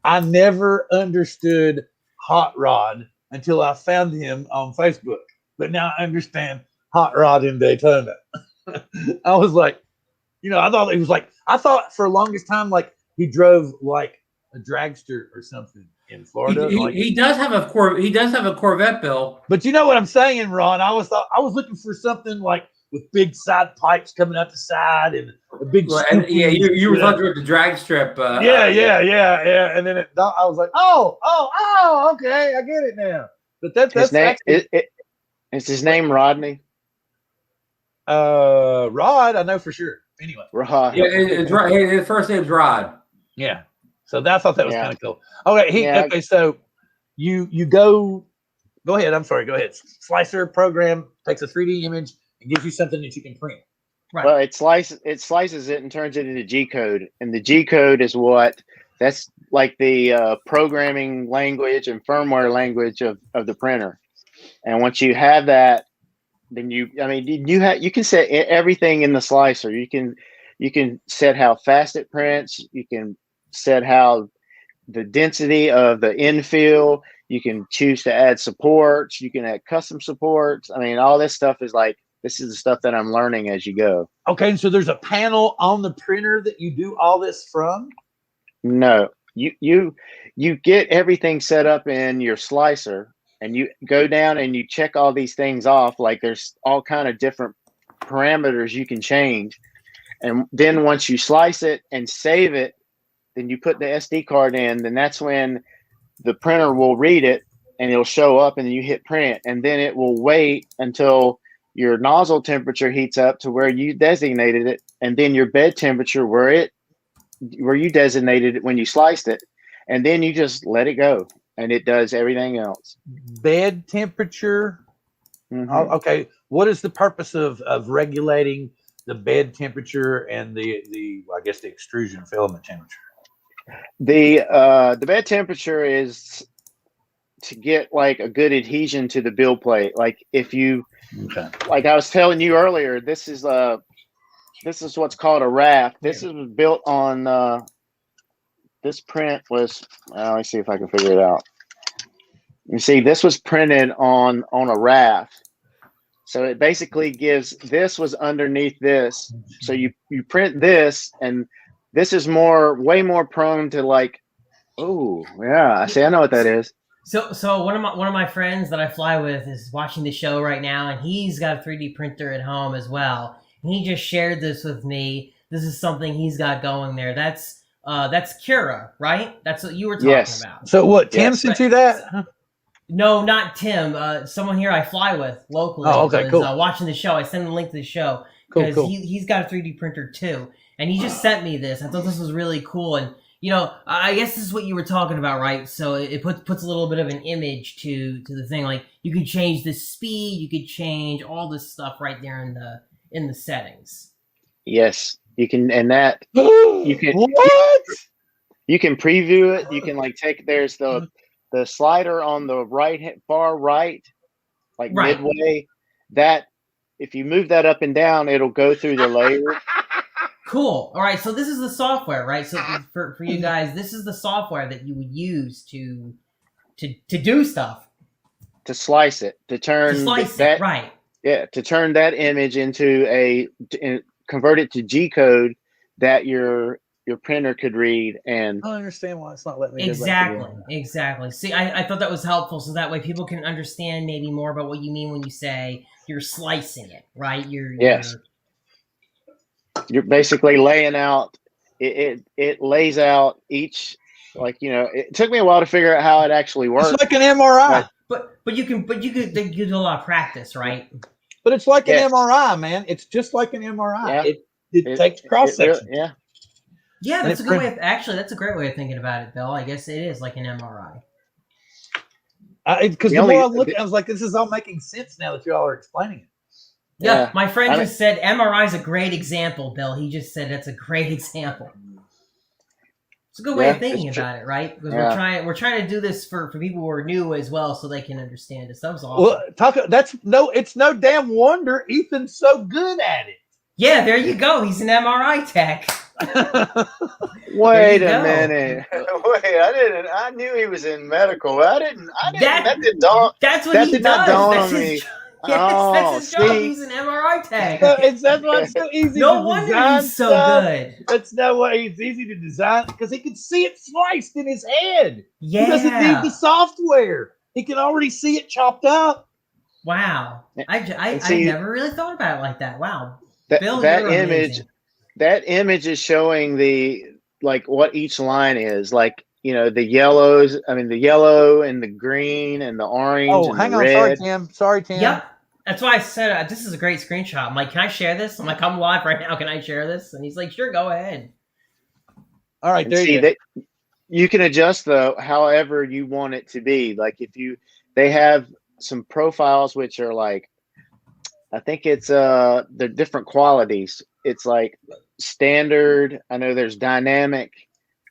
Speaker 2: I never understood Hot Rod until I found him on Facebook. But now I understand Hot Rod in Daytona. I was like, you know, I thought for the longest time, like he drove like a dragster or something in Florida.
Speaker 4: He does have a Corvette, Bill.
Speaker 2: But you know what I'm saying, Ron? I was looking for something like with big side pipes coming out the side and a big.
Speaker 4: You were talking about the drag strip.
Speaker 2: Yeah. And then I was like, oh, okay, I get it now. But that's
Speaker 1: Is his name Rodney?
Speaker 2: Rod, I know for sure. Anyway.
Speaker 1: Rod.
Speaker 4: Yeah, it's right. His first name's Rod.
Speaker 2: Yeah. So I thought that was
Speaker 1: Yeah.
Speaker 2: kind of cool. Okay, okay, so you go ahead. I'm sorry, go ahead. Slicer program takes a 3D image and gives you something that you can print.
Speaker 3: Right.
Speaker 1: Well, it slices it and turns it into G code, and the G code is that's like the programming language and firmware language of the printer. And once you have that, then you can set everything in the slicer. You can set how fast it prints. You can set how the density of the infill. You can choose to add supports. You can add custom supports. I mean, all this stuff is like, this is the stuff that I'm learning as you go.
Speaker 2: Okay, so there's a panel on the printer that you do all this from?
Speaker 1: No, you get everything set up in your slicer, and you go down and you check all these things off. Like there's all kind of different parameters you can change. And then once you slice it and save it, then you put the SD card in, then that's when the printer will read it and it'll show up, and then you hit print, and then it will wait until your nozzle temperature heats up to where you designated it, and then your bed temperature where you designated it when you sliced it, and then you just let it go and it does everything else.
Speaker 2: Bed temperature. Okay, what is the purpose of regulating the bed temperature and the I guess the extrusion filament temperature?
Speaker 1: The bed temperature is to get like a good adhesion to the build plate. Like if you, like I was telling you earlier, this is what's called a raft. This is built on this print was, let me see if I can figure it out. You see, this was printed on a raft. So it basically gives, this was underneath this. So you print this, and this is way more prone to like, oh yeah, I know what that is.
Speaker 3: So one of my friends that I fly with is watching the show right now, and he's got a 3D printer at home as well. And he just shared this with me. This is something he's got going there. That's Kira, right? That's what you were talking about.
Speaker 2: So what? Tim sent you that?
Speaker 3: No, not Tim. Someone here I fly with locally.
Speaker 2: Oh, okay, cool.
Speaker 3: Watching the show, I sent him a link to the show because he's got a 3D printer too, and he just sent me this. I thought this was really cool, and I guess this is what you were talking about, right? So it puts a little bit of an image to the thing. Like you could change the speed, you could change all this stuff right there in the settings.
Speaker 1: Yes, you can, and that you can. What? You can preview it. You can like there's the slider on the far right, like midway. That if you move that up and down, it'll go through the layer.
Speaker 3: Cool. All right. So this is the software, right? So for you guys, this is the software that you would use to do stuff. To
Speaker 1: slice it. To slice that,
Speaker 3: right.
Speaker 1: Yeah. To turn that image into convert it to G code that your printer could read. And
Speaker 2: I don't understand why it's not letting me.
Speaker 3: Exactly. See, I thought that was helpful, so that way people can understand maybe more about what you mean when you say you're slicing it, right?
Speaker 1: You're basically laying out. It lays out each, like it took me a while to figure out how it actually works.
Speaker 2: It's like an MRI,
Speaker 3: but you do a lot of practice, right?
Speaker 2: But it's like an MRI, man. It's just like an MRI.
Speaker 1: Yeah.
Speaker 2: It takes cross section.
Speaker 1: Yeah.
Speaker 3: Yeah, that's a good way of, actually, that's a great way of thinking about it, Bill. I guess it is like an MRI.
Speaker 2: Because the more I'm looking, I was like, this is all making sense now that you all are explaining it.
Speaker 3: Yeah, my friend just said MRI is a great example, Bill. He just said that's a great example. It's a good way of thinking about it, right? Because we're trying to do this for people who are new as well, so they can understand it. So that was awesome.
Speaker 2: Well, it's no damn wonder Ethan's so good at it.
Speaker 3: Yeah, there you go. He's an MRI tech.
Speaker 1: Wait a minute. Wait, I knew he was in medical. That didn't dawn.
Speaker 3: That's what he does.
Speaker 1: Dawn on me.
Speaker 3: Yes, that's his job. He's an MRI tech.
Speaker 2: That's why it's so easy.
Speaker 3: No wonder he's so good.
Speaker 2: That's no way it's easy to design because he can see it sliced in his head.
Speaker 3: Yeah,
Speaker 2: he doesn't need the software. He can already see it chopped up.
Speaker 3: Wow, I never really thought about it like that. Wow, Bill,
Speaker 1: that image is showing what each line is like. The yellows. I mean, the yellow and the green and the orange.
Speaker 2: Oh,
Speaker 1: and
Speaker 2: hang
Speaker 1: the
Speaker 2: on.
Speaker 1: red.
Speaker 2: Sorry, Tim.
Speaker 3: Yep. That's why I said this is a great screenshot. I'm like, can I share this? I'm like, I'm live right now. Can I share this? And he's like, sure, go ahead.
Speaker 2: All right,
Speaker 1: And
Speaker 2: there
Speaker 1: see
Speaker 2: you go.
Speaker 1: you can adjust however you want it to be. Like they have some profiles which are like, I think it's they're different qualities. It's like standard. I know there's dynamic.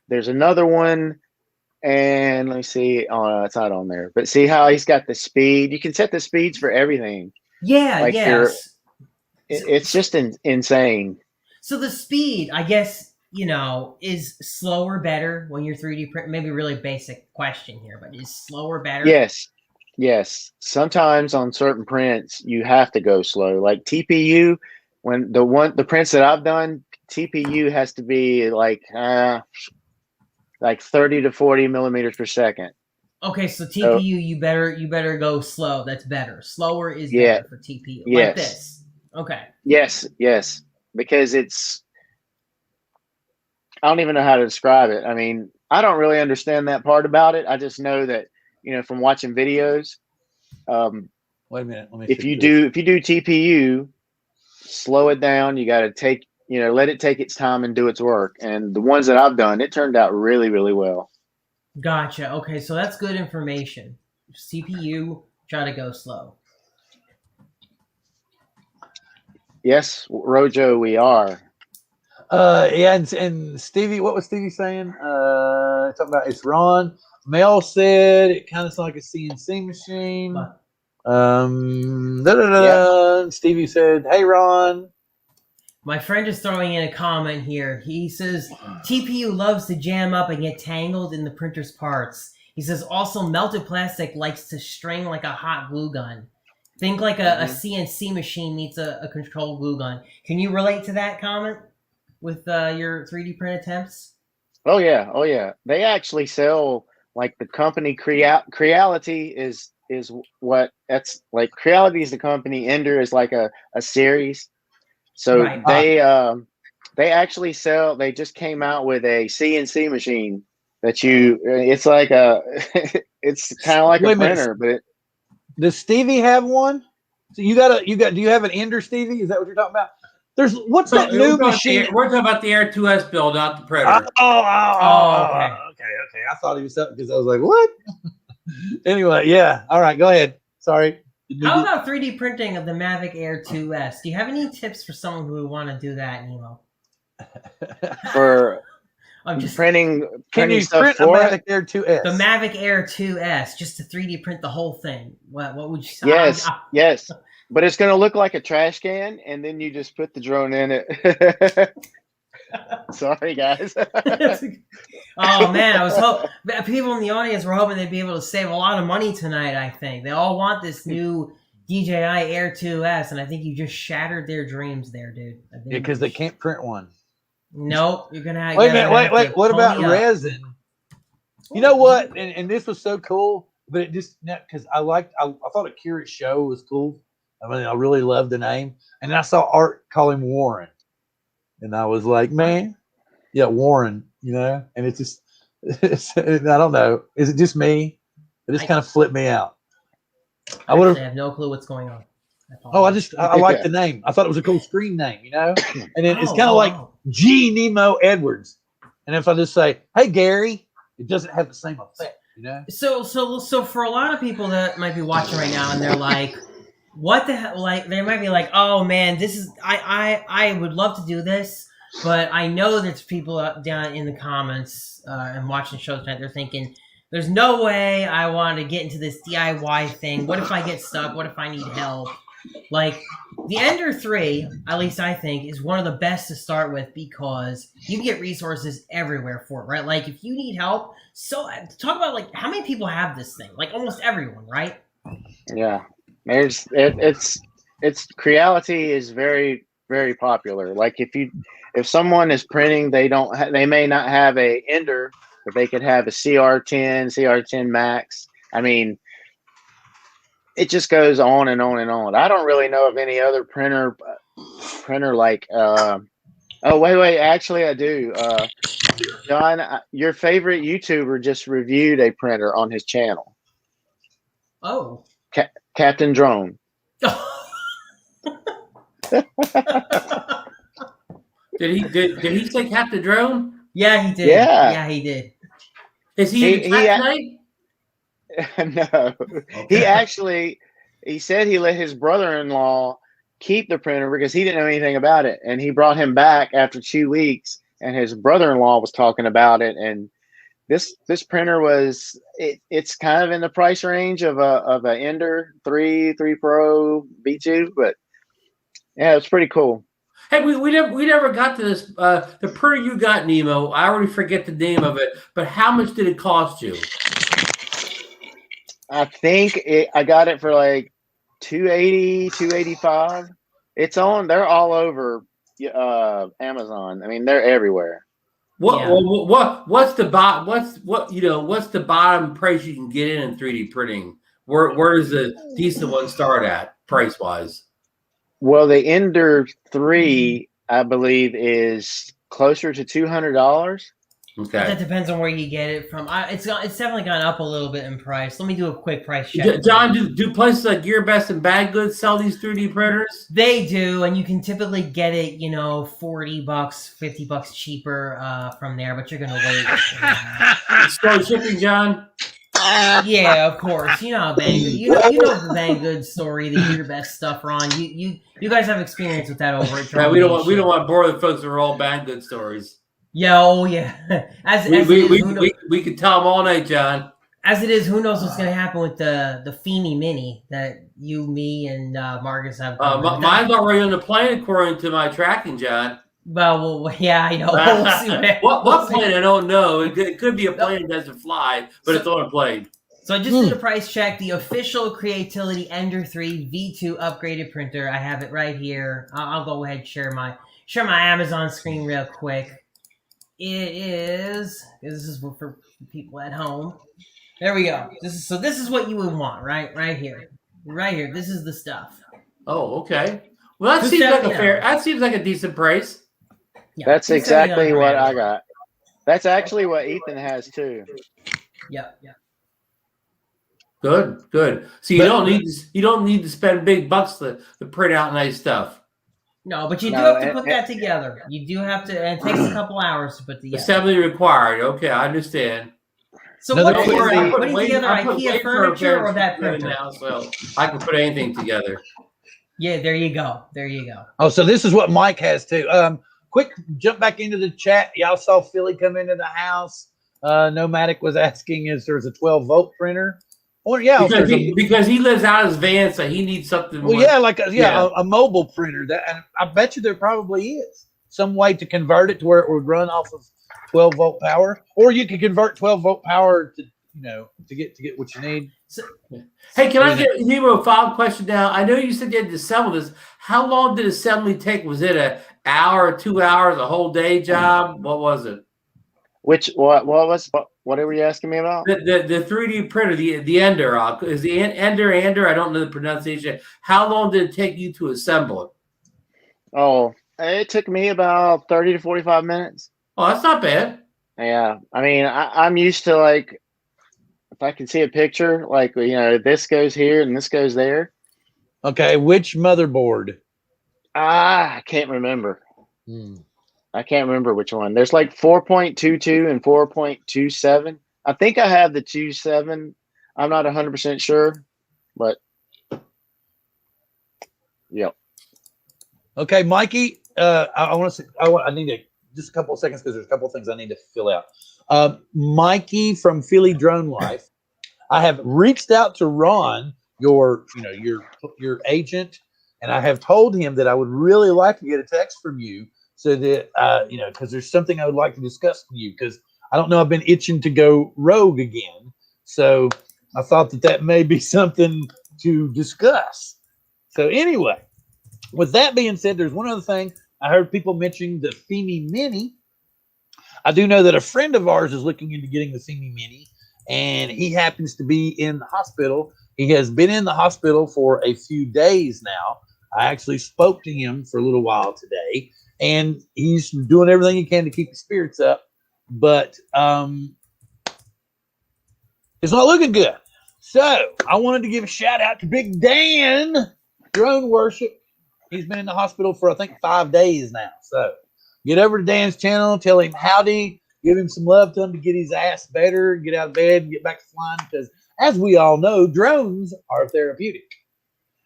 Speaker 1: There's another one, and let me see. Oh, it's not on there. But see how he's got the speed. You can set the speeds for everything.
Speaker 3: Yeah,
Speaker 1: Like
Speaker 3: yes.
Speaker 1: it's just insane.
Speaker 3: So the speed, I guess, is slower better when you're 3D print? Maybe a really basic question here, but is slower better?
Speaker 1: Yes. Sometimes on certain prints you have to go slow. Like TPU, when the prints that I've done, TPU has to be like 30 to 40 millimeters per second.
Speaker 3: Okay, so TPU, you better go slow. That's better. Slower is better for TPU.
Speaker 1: Yes.
Speaker 3: Like this. Okay.
Speaker 1: Yes. Because I don't even know how to describe it. I mean, I don't really understand that part about it. I just know that, from watching videos.
Speaker 2: Wait a minute. Let me
Speaker 1: if you do TPU, slow it down. You got to let it take its time and do its work. And the ones that I've done, it turned out really, really well.
Speaker 3: Gotcha. Okay, so that's good information. CPU, try to go slow.
Speaker 1: Yes, Rojo, we are.
Speaker 2: Yeah, and Stevie, what was Stevie saying? Talking about it's Ron. Mel said it kind of sounds like a CNC machine.
Speaker 1: Yep.
Speaker 2: Stevie said, "Hey, Ron."
Speaker 3: My friend is throwing in a comment here. He says TPU loves to jam up and get tangled in the printer's parts. He says also melted plastic likes to string like a hot glue gun. Think like a CNC machine meets a controlled glue gun. Can you relate to that comment with your 3D print attempts?
Speaker 1: Oh yeah. They actually sell, like, the company Creality is what that's like. Creality is the company. Ender is like a series. So
Speaker 3: Right.
Speaker 1: they actually sell. They just came out with a CNC machine that it's like it's kind of like a printer, but
Speaker 2: does Stevie have one? So do you have an Ender, Stevie? Is that what you're talking about? What's that new machine?
Speaker 4: We're talking about the Air 2S build, not the printer.
Speaker 3: Okay.
Speaker 2: Okay. I thought he was something because I was like, what? Anyway, yeah. All right, go ahead. Sorry.
Speaker 3: How about 3D printing of the Mavic Air 2S? Do you have any tips for someone who would want to do that, Nemo?
Speaker 1: For printing stuff
Speaker 2: print
Speaker 1: for
Speaker 2: a Mavic Air 2S?
Speaker 3: The Mavic Air 2S, just to 3D print the whole thing. What would you say?
Speaker 1: Yes. But it's going to look like a trash can, and then you just put the drone in it. Sorry, guys.
Speaker 3: Oh man, I was hoping people in the audience were hoping they'd be able to save a lot of money tonight. I think they all want this new DJI Air 2S, and I think you just shattered their dreams there, dude.
Speaker 2: Because they can't print one.
Speaker 3: Nope, you're gonna have.
Speaker 2: Wait a minute. Wait. What about resin? You know what? And this was so cool, but it just because I thought a Curious Show was cool. I mean, I really loved the name, and I saw Art call him Warren. And I was like, man, yeah, Warren, and it's just, I don't know. Is it just me? It just kind of flipped me out.
Speaker 3: I have no clue what's going on.
Speaker 2: I like the name. I thought it was a cool screen name, And then it's kind of like G. Nemo Edwards. And if I just say, hey, Gary, it doesn't have the same effect,
Speaker 3: So for a lot of people that might be watching right now and they're like, what the hell? Like, they might be like, oh man, this is, I would love to do this, but I know there's people down in the comments and watching the show tonight. They're thinking, there's no way I want to get into this DIY thing. What if I get stuck? What if I need help? Like, the Ender 3, at least I think, is one of the best to start with because you can get resources everywhere for it, right? Like, if you need help, so talk about, like, how many people have this thing? Like, almost everyone, right?
Speaker 1: Yeah. It's Creality is very, very popular. Like, if someone is printing, they may not have a Ender, but they could have a CR10, CR10 Max. I mean, it just goes on and on and on. I don't really know of any other printer like. Wait. Actually, I do. John, your favorite YouTuber just reviewed a printer on his channel.
Speaker 3: Oh.
Speaker 1: Captain Drone.
Speaker 4: Did he say Captain Drone?
Speaker 3: Yeah, he did.
Speaker 1: Yeah.
Speaker 3: Yeah, he did.
Speaker 4: Is he in the chat tonight?
Speaker 1: No,
Speaker 4: Okay.
Speaker 1: he said he let his brother-in-law keep the printer because he didn't know anything about it, and he brought him back after 2 weeks, and his brother-in-law was talking about it, and this printer it's kind of in the price range of a Ender 3 Pro V2, but yeah, it's pretty cool.
Speaker 4: Hey, we never got to this. The printer you got, Nemo, I already forget the name of it, but how much did it cost you?
Speaker 1: I think I got it for like 280, 285. They're all over Amazon. I mean, they're everywhere.
Speaker 4: What's the bottom price you can get in 3D printing? Where does the decent one start at price wise?
Speaker 1: Well, the Ender 3, I believe, is closer to $200.
Speaker 4: Okay.
Speaker 3: That depends on where you get it from. It's definitely gone up a little bit in price. Let me do a quick price check.
Speaker 4: John, do places like GearBest and Bad Goods sell these 3D printers?
Speaker 3: They do, and you can typically get it, $40, $50 cheaper from there, but you're gonna wait.
Speaker 4: Slow shipping, John?
Speaker 3: Yeah, of course. You know how Bang Goods. You know the Bang Goods story, the GearBest stuff, Ron. You guys have experience with that over at
Speaker 4: we don't want to bore the folks with all Bang Goods stories.
Speaker 3: Yeah, oh yeah.
Speaker 4: We could tell them all night, John.
Speaker 3: As it is, who knows what's going to happen with the FPV Mini that you, me, and Marcus have.
Speaker 4: Mine's already on the plane according to my tracking, John.
Speaker 3: Well, yeah, I know. We'll see
Speaker 4: what plane? I don't know. It could be a plane that doesn't fly, but it's on a plane.
Speaker 3: So I just did a price check. The official Creatility Ender 3 V2 upgraded printer. I have it right here. I'll go ahead and share my Amazon screen real quick. It is. This is for people at home. There we go. This is what you would want, right? Right here. This is the stuff.
Speaker 4: Oh, okay. Well, that seems like a decent price.
Speaker 1: Yeah, that's exactly what I got. That's actually what Ethan has too.
Speaker 3: Yeah.
Speaker 4: Good. So you don't need to spend big bucks to print out nice stuff.
Speaker 3: No, but you do have to put that together. You do have to, and it takes a couple hours to put together.
Speaker 4: Assembly required. Okay, I understand.
Speaker 3: So what are you putting together? IKEA furniture or that printer?
Speaker 4: Now, so I can put anything together.
Speaker 3: Yeah, there you go.
Speaker 2: Oh, so this is what Mike has too. Quick jump back into the chat. Y'all saw Philly come into the house. Nomadic was asking, is there's a 12-volt printer? Or
Speaker 4: because he lives out of his van, so he needs something.
Speaker 2: Well, a mobile printer. And I bet you there probably is some way to convert it to where it would run off of 12-volt power, or you could convert 12-volt power to to get what you need.
Speaker 3: So,
Speaker 4: hey, can I get Nemo a follow-up question now? I know you said you had to assemble this. How long did assembly take? Was it an hour, 2 hours, a whole day job? What was it?
Speaker 1: What were you asking me about?
Speaker 4: The 3D printer, the Ender. Is the Ender? I don't know the pronunciation. How long did it take you to assemble it?
Speaker 1: Oh, it took me about 30 to 45 minutes.
Speaker 4: Oh, that's not bad.
Speaker 1: Yeah. I mean, I'm used to, like, if I can see a picture, like, this goes here and this goes there.
Speaker 2: Okay. Which motherboard?
Speaker 1: I can't remember. I can't remember which one. There's like 4.22 and 4.27. I think I have the 2.7. I'm not 100% sure, but yep.
Speaker 2: Okay, Mikey. I need just a couple of seconds because there's a couple of things I need to fill out. Mikey from Philly Drone Life. I have reached out to Ron, your agent, and I have told him that I would really like to get a text from you. So that, because there's something I would like to discuss with you, because I don't know, I've been itching to go rogue again. So I thought that may be something to discuss. So anyway, with that being said, there's one other thing. I heard people mentioning the FPV Mini. I do know that a friend of ours is looking into getting the FPV Mini, and he happens to be in the hospital. He has been in the hospital for a few days now. I actually spoke to him for a little while today. And he's doing everything he can to keep his spirits up, but it's not looking good. So I wanted to give a shout out to Big Dan, Drone Worship, He's been in the hospital for, I think, 5 days now. So get over to Dan's channel, tell him howdy, give him some love, tell him to get his ass better, get out of bed, and get back to flying. Because as we all know, drones are therapeutic.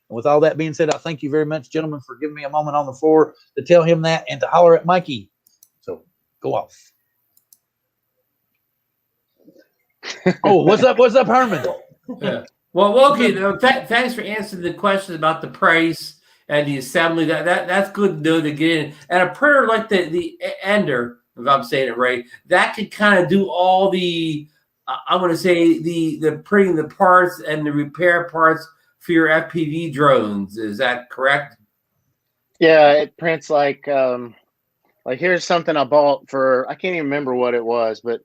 Speaker 2: And with all that being said, I thank you very much, gentlemen, for giving me a moment on the floor to tell him that and to holler at Mikey. So go off. Oh, what's up? What's up, Herman?
Speaker 4: Yeah. Well, okay. Thanks for answering the question about the price and the assembly. That's good to know to get in. And a printer like the Ender, if I'm saying it right, that could kind of do all the I'm going to say the printing the parts and the repair parts for your FPV drones. Is that correct?
Speaker 1: Yeah, it prints like here's something I bought for, I can't even remember what it was, but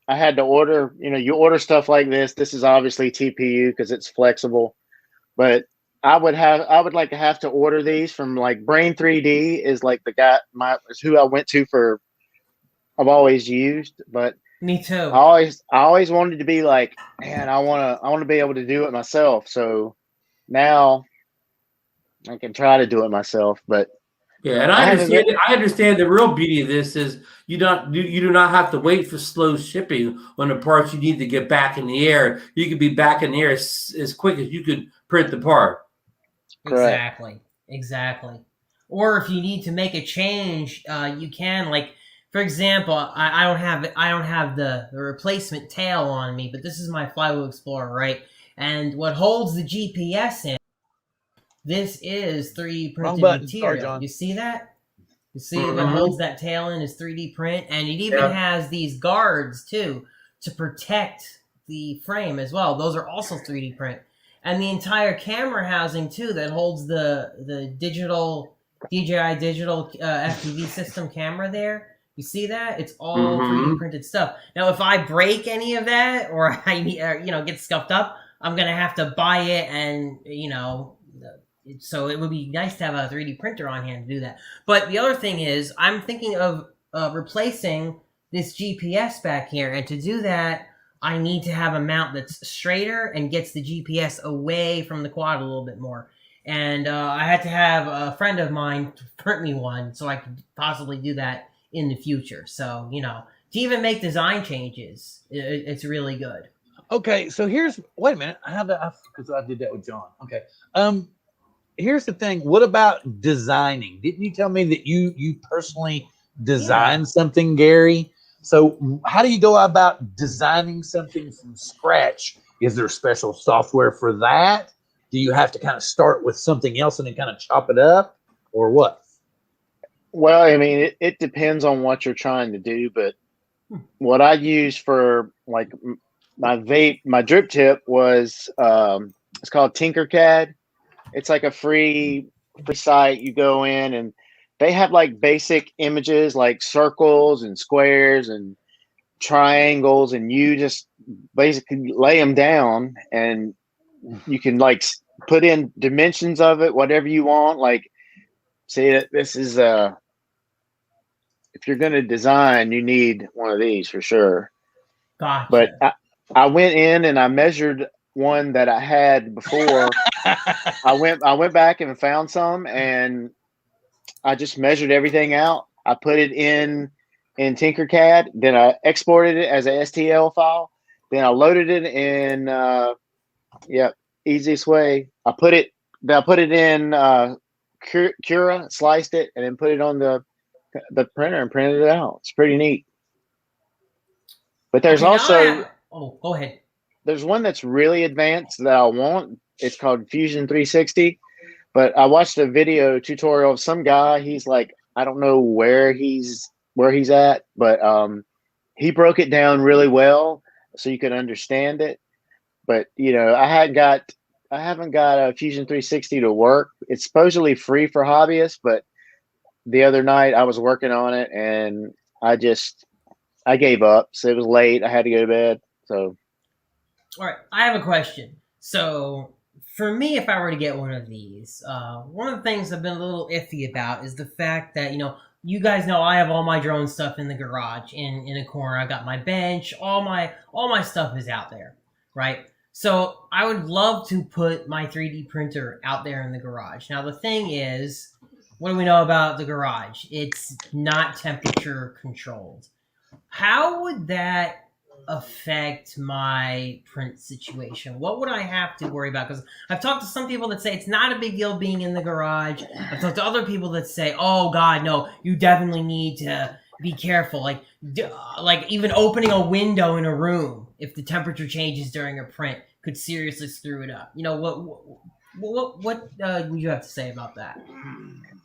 Speaker 1: I had to order, you order stuff like this. This is obviously TPU because it's flexible, but I would like to have to order these from like Brain 3D is like the guy, is who I went to for, I've always used, but
Speaker 3: Me too.
Speaker 1: I always wanted to be like, man, I want to be able to do it myself. So now I can try to do it myself, but
Speaker 4: yeah, and I understand the real beauty of this is you do not have to wait for slow shipping on the parts you need to get back in the air. You could be back in the air as quick as you could print the part.
Speaker 3: Exactly. Or if you need to make a change, you can, like, for example, I don't have the replacement tail on me, but this is my Flywheel Explorer, right? And what holds the GPS in, this is 3D printed material.
Speaker 2: Sorry,
Speaker 3: you see that? You see what holds that tail in is 3D print, and it even has these guards too to protect the frame as well. Those are also 3D print, and the entire camera housing too that holds the digital DJI digital FPV system camera there. You see that? It's all 3D printed stuff. Now, if I break any of that or I get scuffed up, I'm gonna have to buy it, and so it would be nice to have a 3D printer on hand to do that. But the other thing is, I'm thinking of replacing this GPS back here, and to do that, I need to have a mount that's straighter and gets the GPS away from the quad a little bit more. And I had to have a friend of mine print me one so I could possibly do that in the future. So, to even make design changes, it's really good.
Speaker 2: Okay, so wait a minute. Because I did that with John. Okay. Here's the thing. What about designing? Didn't you tell me that you personally designed something, Gary? So how do you go about designing something from scratch? Is there special software for that? Do you have to kind of start with something else and then kind of chop it up, or what?
Speaker 1: Well, I mean, it depends on what you're trying to do, but what I use for like my drip tip was it's called Tinkercad. It's like a free site. You go in and they have like basic images like circles and squares and triangles, and you just basically lay them down and you can like put in dimensions of it, whatever you want. Like, say this is if you're going to design, you need one of these for sure.
Speaker 3: Gotcha.
Speaker 1: But I went in and I measured one that I had before. I went back and found some, and I just measured everything out. I put it in Tinkercad, then I exported it as a STL file. Then I loaded it in easiest way. I put it in Cura, sliced it, and then put it on the printer and printed it out. It's pretty neat. But there's also
Speaker 3: go ahead.
Speaker 1: There's one that's really advanced that I want. It's called Fusion 360. But I watched a video tutorial of some guy. He's like, I don't know where he's at, but he broke it down really well so you could understand it. But I haven't got a Fusion 360 to work. It's supposedly free for hobbyists, but the other night I was working on it and I gave up. So it was late. I had to go to bed. So,
Speaker 3: all right, I have a question. So for me, if I were to get one of these, one of the things I've been a little iffy about is the fact that, you guys know I have all my drone stuff in the garage in a corner. I got my bench, all my stuff is out there, right? So I would love to put my 3D printer out there in the garage. Now the thing is, what do we know about the garage? It's not temperature controlled. How would that affect my print situation? What would I have to worry about? Because I've talked to some people that say it's not a big deal being in the garage. I've talked to other people that say, oh God, no, you definitely need to be careful. Like even opening a window in a room, if the temperature changes during a print, could seriously screw it up. You know, what would you have to say about that?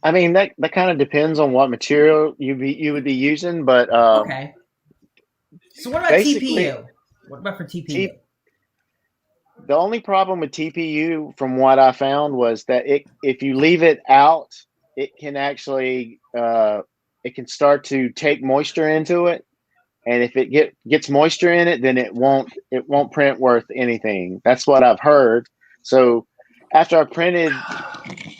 Speaker 1: I mean, that kind of depends on what material you would be using, but
Speaker 3: Okay. So what about
Speaker 1: basically,
Speaker 3: TPU? What about for TPU?
Speaker 1: The only problem with TPU, from what I found, was that if you leave it out, it can actually it can start to take moisture into it, and if it gets moisture in it, then it won't print worth anything. That's what I've heard. So after I printed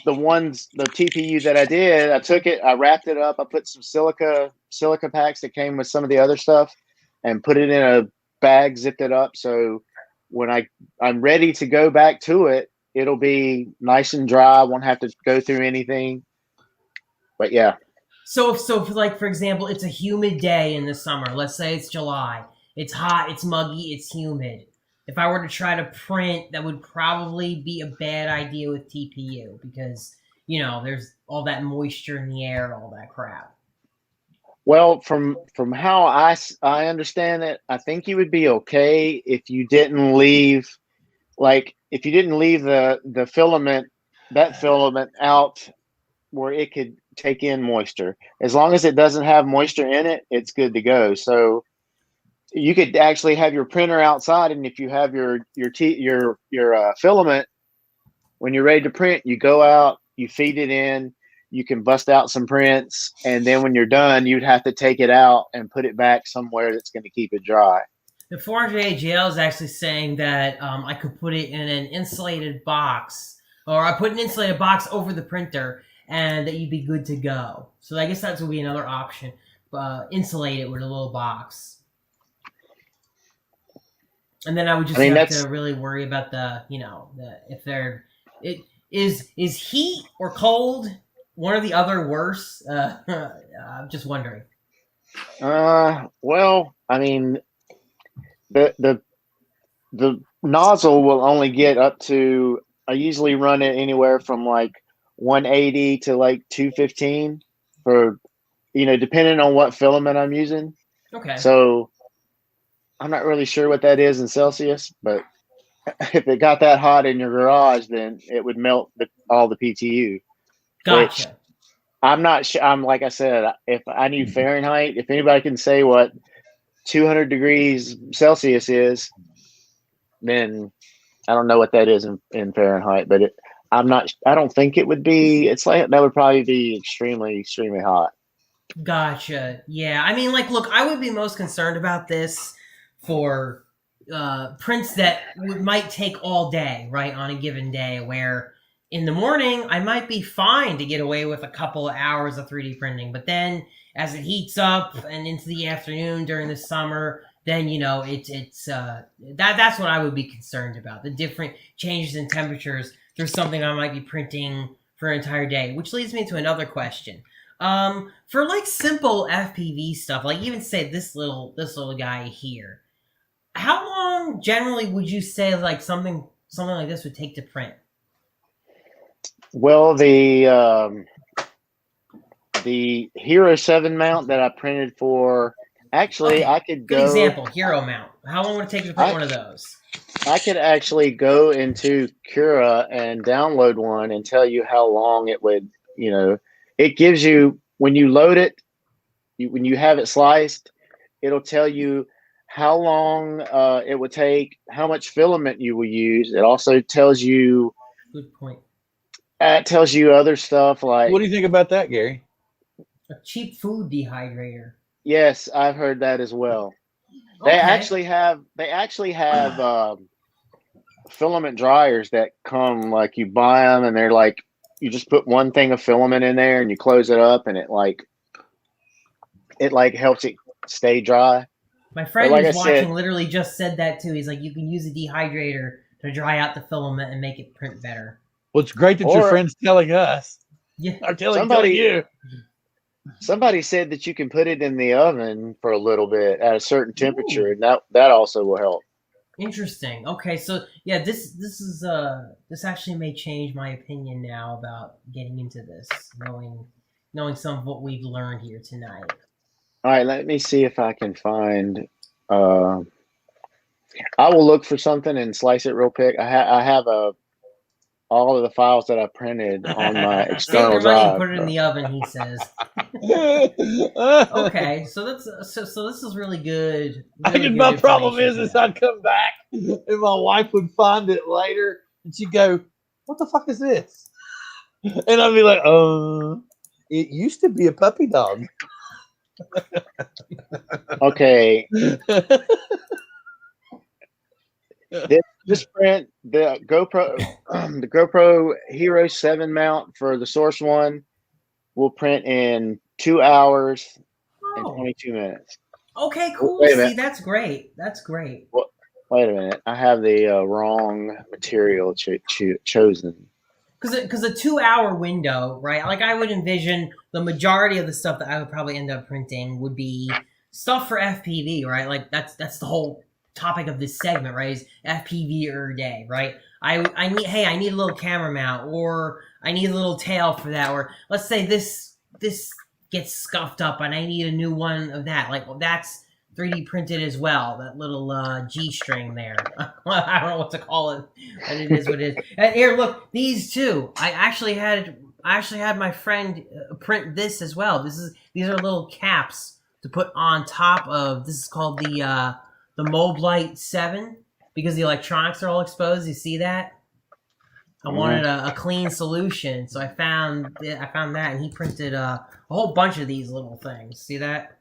Speaker 1: the TPU that I did, I took it, I wrapped it up, I put some silica packs that came with some of the other stuff, and put it in a bag, zipped it up. So when I'm ready to go back to it, it'll be nice and dry. I won't have to go through anything. But yeah.
Speaker 3: So like, for example, it's a humid day in the summer. Let's say it's July. It's hot, it's muggy, it's humid. If I were to try to print, that would probably be a bad idea with TPU because, you know, there's all that moisture in the air, all that crap.
Speaker 1: Well, from how I understand it, I think you would be okay if you didn't leave the filament out where it could take in moisture. As long as it doesn't have moisture in it, it's good to go. So you could actually have your printer outside, and if you have your filament, when you're ready to print, you go out, you feed it in, you can bust out some prints, and then when you're done, you'd have to take it out and put it back somewhere that's going to keep it dry.
Speaker 3: The 400AGL is actually saying that I could put it in an insulated box, or I put an insulated box over the printer, and that you'd be good to go. So I guess that would be another option. Insulate it with a little box. And then I would just have to really worry about is heat or cold, one or the other worse? I'm just wondering.
Speaker 1: Well, I mean, the nozzle will only get up to, I usually run it anywhere from like 180 to like 215 for, depending on what filament I'm using.
Speaker 3: Okay.
Speaker 1: So I'm not really sure what that is in Celsius, but if it got that hot in your garage, then it would melt all the PTU.
Speaker 3: Gotcha.
Speaker 1: Which I'm not sure. Like I said, if I knew Fahrenheit, if anybody can say what 200 degrees Celsius is, then I don't know what that is in Fahrenheit, but I don't think it would be, it's like, that would probably be extremely, extremely hot.
Speaker 3: Gotcha. Yeah. I mean, like, look, I would be most concerned about this for prints that might take all day, right, on a given day, where in the morning I might be fine to get away with a couple of hours of 3D printing, but then as it heats up and into the afternoon during the summer, then that's what I would be concerned about. The different changes in temperatures. There's something I might be printing for an entire day, which leads me to another question. For like simple FPV stuff, like even say this little guy here, how long generally would you say like something like this would take to print?
Speaker 1: Well, the Hero 7 mount that I printed for, actually, okay, I could go.
Speaker 3: Good example, Hero mount. How long would it take to print one of those?
Speaker 1: I could actually go into Cura and download one and tell you how long it would, it gives you, when you load it, when you have it sliced, it'll tell you how long it would take, how much filament you will use. It also tells you.
Speaker 3: Good point.
Speaker 1: It tells you other stuff like.
Speaker 2: What do you think about that, Gary?
Speaker 3: A cheap food dehydrator.
Speaker 1: Yes, I've heard that as well.
Speaker 3: Okay.
Speaker 1: They actually have filament dryers that come, like, you buy them and they're like, you just put one thing of filament in there and you close it up and it helps it stay dry.
Speaker 3: My friend
Speaker 1: like
Speaker 3: who's
Speaker 1: I
Speaker 3: watching
Speaker 1: said-
Speaker 3: literally just said that too. He's like, you can use a dehydrator to dry out the filament and make it print better.
Speaker 2: Well, it's great that your
Speaker 1: Or-
Speaker 2: friend's telling us.
Speaker 3: Yeah.
Speaker 2: Or telling
Speaker 1: Somebody-
Speaker 2: you.
Speaker 1: Somebody said that you can put it in the oven for a little bit at a certain temperature, and that also will help.
Speaker 3: Interesting. Okay, so yeah, this actually may change my opinion now about getting into this, knowing some of what we've learned here tonight.
Speaker 1: All right, let me see if I can find. I will look for something and slice it real quick. I have all of the files that I printed on my
Speaker 3: Save
Speaker 1: external
Speaker 3: your money and
Speaker 1: drive.
Speaker 3: put it in the oven, he says. Okay, so this is really good. Really good
Speaker 2: My problem
Speaker 3: information
Speaker 2: is
Speaker 3: to know.
Speaker 2: I'd come back and my wife would find it later and she'd go, "What the fuck is this?" And I'd be like, it used to be a puppy dog."
Speaker 1: Okay, this print, the GoPro Hero 7 mount for the source one will print in 2 hours and
Speaker 3: Oh,
Speaker 1: 22 minutes.
Speaker 3: okay, cool.
Speaker 1: Wait a
Speaker 3: See,
Speaker 1: minute.
Speaker 3: that's great. That's great.
Speaker 1: Wait a minute, I have the wrong material chosen.
Speaker 3: Because a 2 hour window, right? Like I would envision the majority of the stuff that I would probably end up printing would be stuff for FPV, right? Like that's the whole topic of this segment, right? Is FPV ERRDAY, right? I need a little camera mount, or I need a little tail for that, or let's say this gets scuffed up and I need a new one of that. Like, well, that's 3D printed as well. That little G string there. I don't know what to call it, but it is what it is. And here, look, these two. I actually had my friend print this as well. These are little caps to put on top of. This is called the Moblite 7 because the electronics are all exposed. You see that? I wanted a clean solution, so I found that, and he printed a whole bunch of these little things. See that?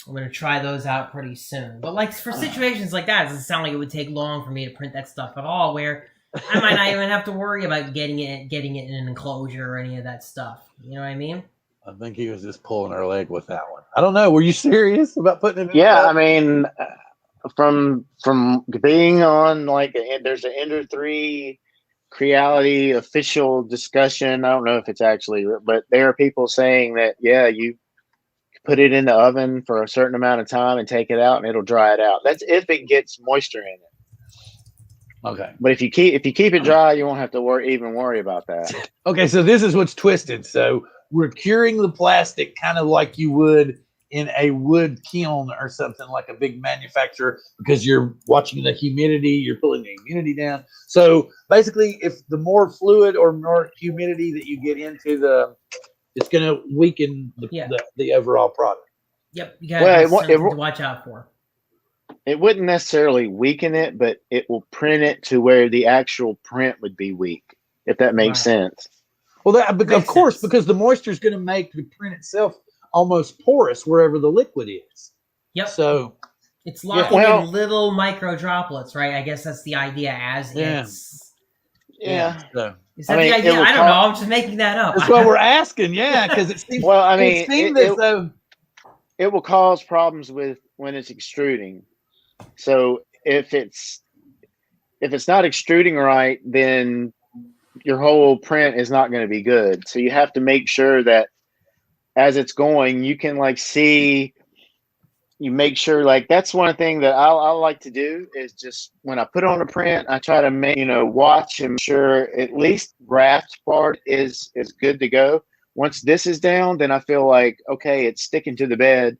Speaker 3: I'm gonna try those out pretty soon. But like for situations like that, it doesn't sound like it would take long for me to print that stuff at all. Where I might not even have to worry about getting it in an enclosure or any of that stuff. You know what I mean?
Speaker 2: I think he was just pulling our leg with that one. I don't know. Were you serious about putting it in?
Speaker 1: Yeah, I mean, from being on there's an Ender 3 Creality official discussion. I don't know if it's actually, but there are people saying that you put it in the oven for a certain amount of time and take it out, and it'll dry it out. That's if it gets moisture in it.
Speaker 2: Okay.
Speaker 1: But if you keep it dry, you won't have to worry about that.
Speaker 2: Okay, so this is what's twisted. So we're curing the plastic kind of like you would in a wood kiln or something, like a big manufacturer, because you're watching the humidity, you're pulling the humidity down. So basically, if the more fluid or more humidity that you get into it's going to weaken the overall product.
Speaker 3: Yep, you got something to watch out for.
Speaker 1: It wouldn't necessarily weaken it, but it will print it to where the actual print would be weak, if that makes sense.
Speaker 2: Well, of course, because the moisture is going to make the print itself almost porous wherever the liquid is.
Speaker 3: Yep.
Speaker 2: So
Speaker 3: it's locking in little micro droplets, right? I guess that's the idea. It's
Speaker 1: So.
Speaker 3: Is that the idea? I don't know. I'm just making that up.
Speaker 2: That's what we're asking. Yeah, because it seems.
Speaker 1: Well, I mean,
Speaker 2: it
Speaker 1: will cause problems when it's extruding. So if it's not extruding right, then your whole print is not going to be good. So you have to make sure that as it's going, you can see. You make sure that's one thing that I like to do is just when I put on a print, I try to watch and make sure at least raft part is good to go. Once this is down, then I feel like, okay, it's sticking to the bed.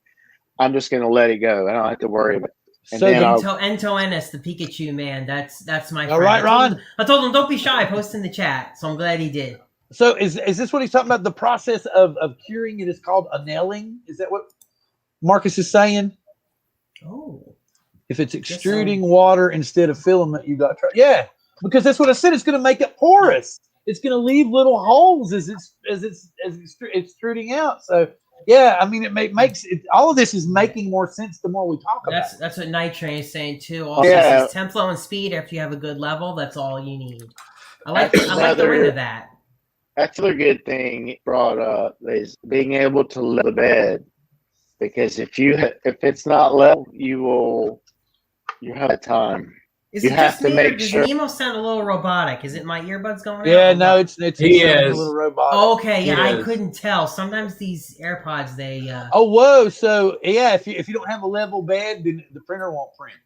Speaker 1: I'm just going to let it go. I don't have to worry about it. And
Speaker 3: so Ento Ennis, the Pikachu man, that's my friend.
Speaker 2: All right, Ron.
Speaker 3: I told him don't be shy, post in the chat. So I'm glad he did.
Speaker 2: So is this what he's talking about? The process of curing it is called annealing. Is that what Marcus is saying?
Speaker 3: Oh,
Speaker 2: if it's extruding water instead of filament, you got because that's what I said. It's going to make it porous. It's going to leave little holes as it's extruding out. So I mean, it makes it. All of this is making more sense the more we talk about it.
Speaker 3: That's what Night Train is saying too. Also, says temp flow and speed. After you have a good level, that's all you need. I like the ring of that.
Speaker 1: That's another good thing brought up is being able to level the bed. because if it's not level, you have a time.
Speaker 3: Is
Speaker 1: You
Speaker 3: it
Speaker 1: have
Speaker 3: just
Speaker 1: to
Speaker 3: me, or
Speaker 1: make
Speaker 3: does
Speaker 1: sure.
Speaker 3: Nemo sound a little robotic? Is it my earbuds going out?
Speaker 2: Yeah,
Speaker 3: or
Speaker 2: no,
Speaker 3: what?
Speaker 2: it's
Speaker 4: He
Speaker 2: sounding a
Speaker 4: is.
Speaker 2: little robotic.
Speaker 3: Oh, okay, yeah, I
Speaker 4: It is.
Speaker 3: couldn't tell. Sometimes these AirPods, they
Speaker 2: Oh, whoa! So yeah, if you don't have a level bed, then the printer won't print.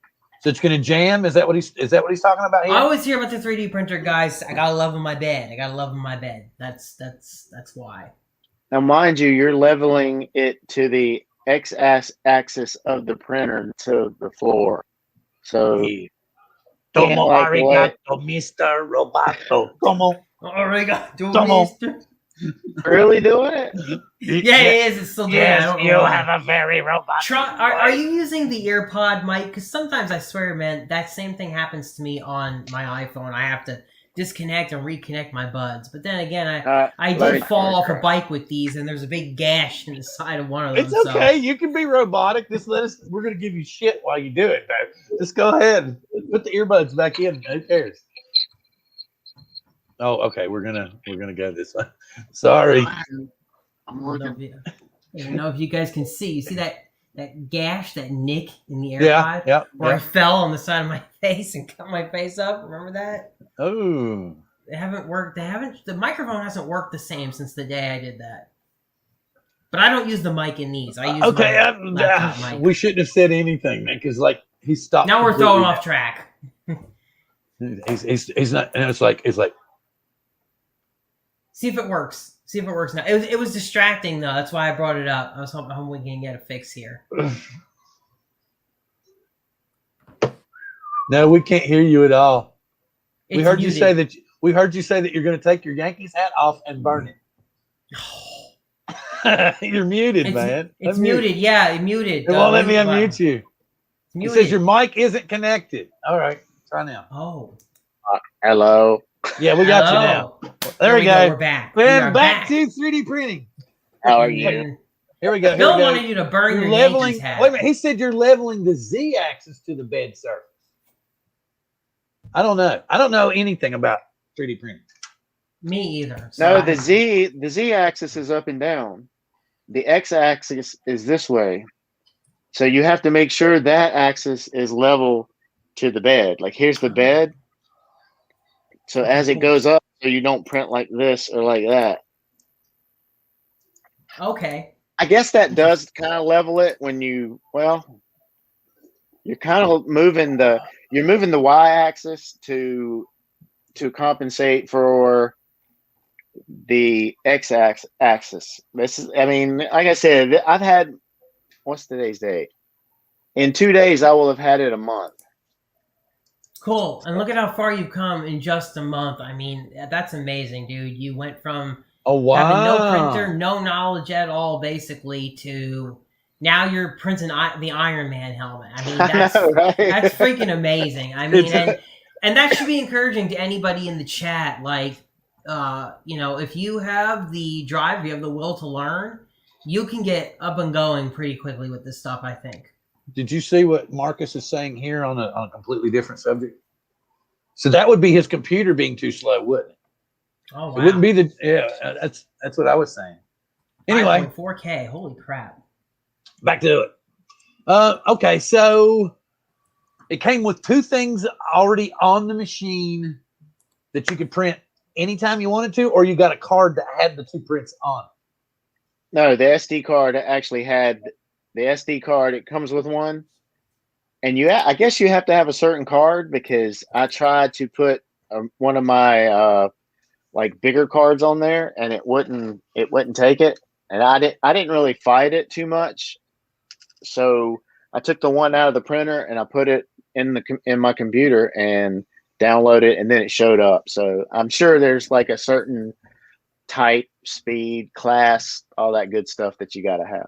Speaker 2: So it's going to jam. Is that what he's talking about here?
Speaker 3: I always hear about the 3D printer guys. I gotta love in my bed. I gotta love in my bed. That's why.
Speaker 1: Now, mind you, you're leveling it to the x-axis of the printer to the floor. So
Speaker 2: Yeah.
Speaker 1: can't
Speaker 2: Tomo
Speaker 1: like
Speaker 2: arigato, Mr. Roboto. Tomo.
Speaker 3: Arigato,
Speaker 2: Tomo.
Speaker 3: mister.
Speaker 1: really doing it.
Speaker 3: Yeah, it is. It's still doing it. I
Speaker 2: Yes,
Speaker 3: don't
Speaker 2: you
Speaker 3: know why.
Speaker 2: have a very robot.
Speaker 3: Are you using the earpod mic? Because sometimes I swear, man, that same thing happens to me on my iPhone. I have to disconnect and reconnect my buds. But then again, I did fall off a bike with these, and there's a big gash in the side of one of them.
Speaker 2: It's okay. You can be robotic. Just let us. We're going to give you shit while you do it, though. Just go ahead. Put the earbuds back in. Who cares? Oh, okay. We're gonna go this way. Sorry.
Speaker 3: I don't know if you guys can see. You see that gash, that nick in the AirPod?
Speaker 2: Yeah.
Speaker 3: Where I fell on the side of my face and cut my face up. Remember that?
Speaker 2: Oh.
Speaker 3: They haven't worked. The microphone hasn't worked the same since the day I did that. But I don't use the mic in these. I use my laptop mic.
Speaker 2: We shouldn't have said anything, man, because like he stopped.
Speaker 3: Now we're throwing off track.
Speaker 2: He's not, and it's like.
Speaker 3: See if it works. See if it works now. It was distracting though. That's why I brought it up. I was hoping we can get a fix here.
Speaker 2: No, we can't hear you at all. We heard
Speaker 3: muted.
Speaker 2: you say that. We heard you say that you're going to take your Yankees hat off and burn it. You're muted, man.
Speaker 3: It's muted. Yeah, it muted.
Speaker 2: It won't let me unmute you.
Speaker 3: It
Speaker 2: says your mic isn't connected. All right, try now.
Speaker 3: Oh.
Speaker 1: Hello.
Speaker 2: Yeah, we got you now. There we go.
Speaker 3: We're back.
Speaker 2: We're back to 3D printing.
Speaker 1: How are you?
Speaker 2: Here we go.
Speaker 3: Bill wanted you to burn your
Speaker 2: leveling.
Speaker 3: Yankees hat.
Speaker 2: Wait a minute. He said you're leveling the Z-axis to the bed surface. I don't know. I don't know anything about 3D printing.
Speaker 3: Me either.
Speaker 1: No, the Z-axis is up and down. The X-axis is this way. So you have to make sure that axis is level to the bed. Like here's the bed. So as it goes up, so you don't print like this or like that.
Speaker 3: Okay.
Speaker 1: I guess that does kind of level it when you're kind of moving the y-axis to compensate for the x-axis. This is, I mean, like I said, I've had, what's today's date? In 2 days, I will have had it a month.
Speaker 3: Cool. And look at how far you've come in just a month. I mean, that's amazing, dude. You went from having no printer, no knowledge at all, basically, to now you're printing the Iron Man helmet. I mean, that's that's freaking amazing. I mean, and that should be encouraging to anybody in the chat. Like, if you have the drive, you have the will to learn, you can get up and going pretty quickly with this stuff, I think.
Speaker 2: Did you see what Marcus is saying here on a completely different subject? So that would be his computer being too slow, wouldn't it?
Speaker 3: Oh, wow.
Speaker 2: It wouldn't be that's what I was saying. Anyway,
Speaker 3: 4K, holy crap.
Speaker 2: Back to it. Okay, so it came with two things already on the machine that you could print anytime you wanted to, or you got a card that had the two prints on.
Speaker 1: No, the SD card actually had the SD card. It comes with one, and I guess you have to have a certain card because I tried to put one of my like bigger cards on there, and it wouldn't take it, and I didn't really fight it too much, so I took the one out of the printer and I put it in my computer and downloaded it, and then it showed up. So I'm sure there's like a certain type, speed, class, all that good stuff that you got to have.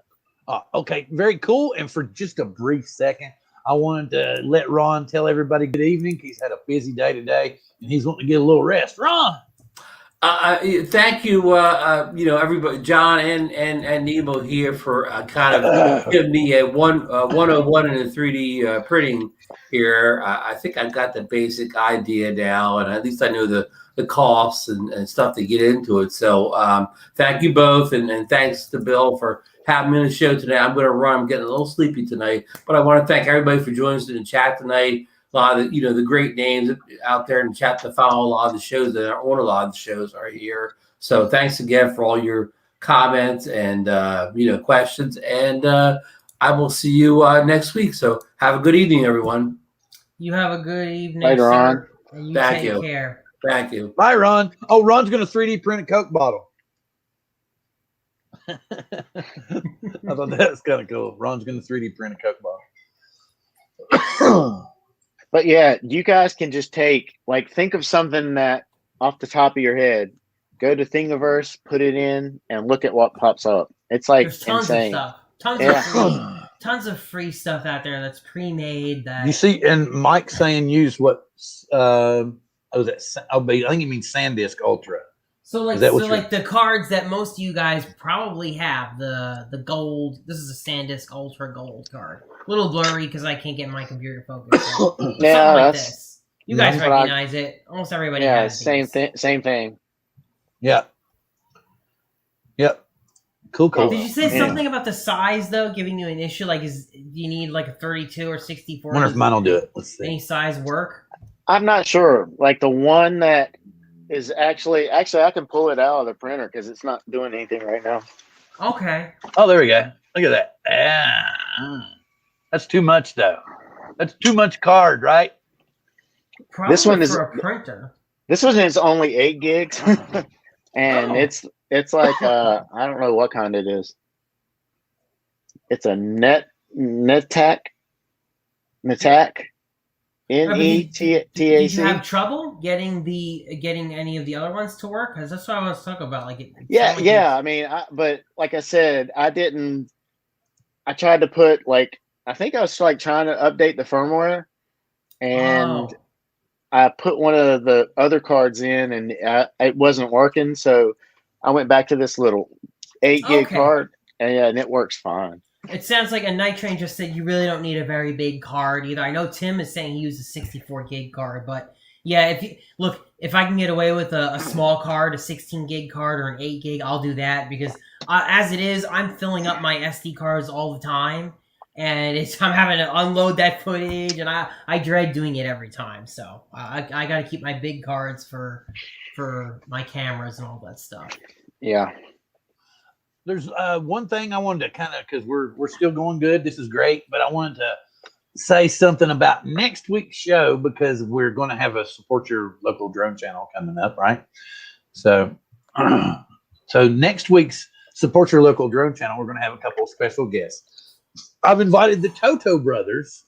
Speaker 2: Okay, very cool. And for just a brief second, I wanted to let Ron tell everybody good evening. He's had a busy day today, and he's wanting to get a little rest. Ron!
Speaker 4: Thank you, everybody, John and Nemo here for kind of giving me a 101 in the 3D printing here. I think I got the basic idea now, and at least I know the costs and stuff to get into it. So thank you both, and thanks to Bill for having me on the show today. I'm going to run. I'm getting a little sleepy tonight, but I want to thank everybody for joining us in the chat tonight. A lot of the great names out there in the chat to follow a lot of the shows that are on a lot of the shows are here. So thanks again for all your comments and questions. And I will see you next week. So have a good evening, everyone.
Speaker 3: You have a good evening,
Speaker 1: Later
Speaker 3: sir.
Speaker 1: on.
Speaker 3: And you
Speaker 4: Thank
Speaker 3: take
Speaker 4: you.
Speaker 3: care.
Speaker 4: Thank you.
Speaker 2: Bye, Ron. Oh, Ron's going to 3D print a Coke bottle. I thought that was kind of cool. Ron's going to 3D print a Coke bottle.
Speaker 1: But yeah, you guys can just think of something that off the top of your head, go to Thingiverse, put it in, and look at what pops up. It's like
Speaker 3: There's tons
Speaker 1: insane.
Speaker 3: of stuff. Tons of free stuff out there that's pre-made. That
Speaker 2: You see, and Mike's saying use what? I think he means SanDisk Ultra.
Speaker 3: So like the cards that most of you guys probably have, the gold. This is a SanDisk Ultra Gold card. A little blurry because I can't get my computer to focus.
Speaker 1: Yeah,
Speaker 3: like
Speaker 1: that's
Speaker 3: this. You guys recognize it. Almost everybody has
Speaker 1: same
Speaker 3: these.
Speaker 1: same thing.
Speaker 2: Yeah. Yep. Cool.
Speaker 3: Did you say something about the size though, giving you an issue? Like, do you need like a 32 or 64?
Speaker 2: I wonder if mine will do it. Let's see.
Speaker 3: Any size work?
Speaker 1: I'm not sure. Like the one that is actually I can pull it out of the printer because it's not doing anything right now.
Speaker 3: Okay.
Speaker 2: Oh, there we go. Look at that. Yeah. That's too much though. That's too much card, right?
Speaker 3: Probably
Speaker 1: This one
Speaker 3: for a printer.
Speaker 1: This one is only 8 gigs, and it's like I don't know what kind it is. It's a NetAC. NETAC.
Speaker 3: Did you have trouble getting any of the other ones to work? Because that's what I want to talk about.
Speaker 1: I mean, but like I said, I tried to put I think I was trying to update the firmware, and I put one of the other cards in, and it wasn't working. So I went back to this little 8 gig card, and it works fine.
Speaker 3: It sounds like a Night Train just said you really don't need a very big card either. I know Tim is saying he uses a 64 gig card, but yeah, if I can get away with a small card, a 16 gig card or an 8 gig, I'll do that because as it is, I'm filling up my SD cards all the time, and I'm having to unload that footage, and I dread doing it every time. So I got to keep my big cards for my cameras and all that stuff.
Speaker 1: Yeah.
Speaker 2: There's one thing I wanted to kind of, because we're still going good. This is great, but I wanted to say something about next week's show because we're going to have a Support Your Local Drone channel coming up, right? So next week's Support Your Local Drone channel, we're going to have a couple of special guests. I've invited the Toto brothers,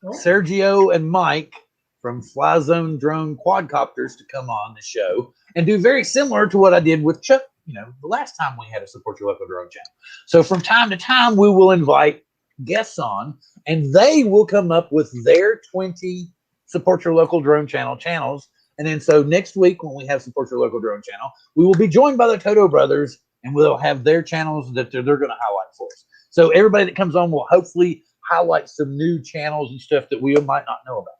Speaker 2: Sergio and Mike from Fly Zone Drone Quadcopters, to come on the show and do very similar to what I did with Chuck. The last time we had a Support Your Local Drone channel. So from time to time, we will invite guests on, and they will come up with their 20 Support Your Local Drone channels. And then so next week, when we have Support Your Local Drone channel, we will be joined by the Toto brothers, and we'll have their channels that they're going to highlight for us. So everybody that comes on will hopefully highlight some new channels and stuff that we might not know about.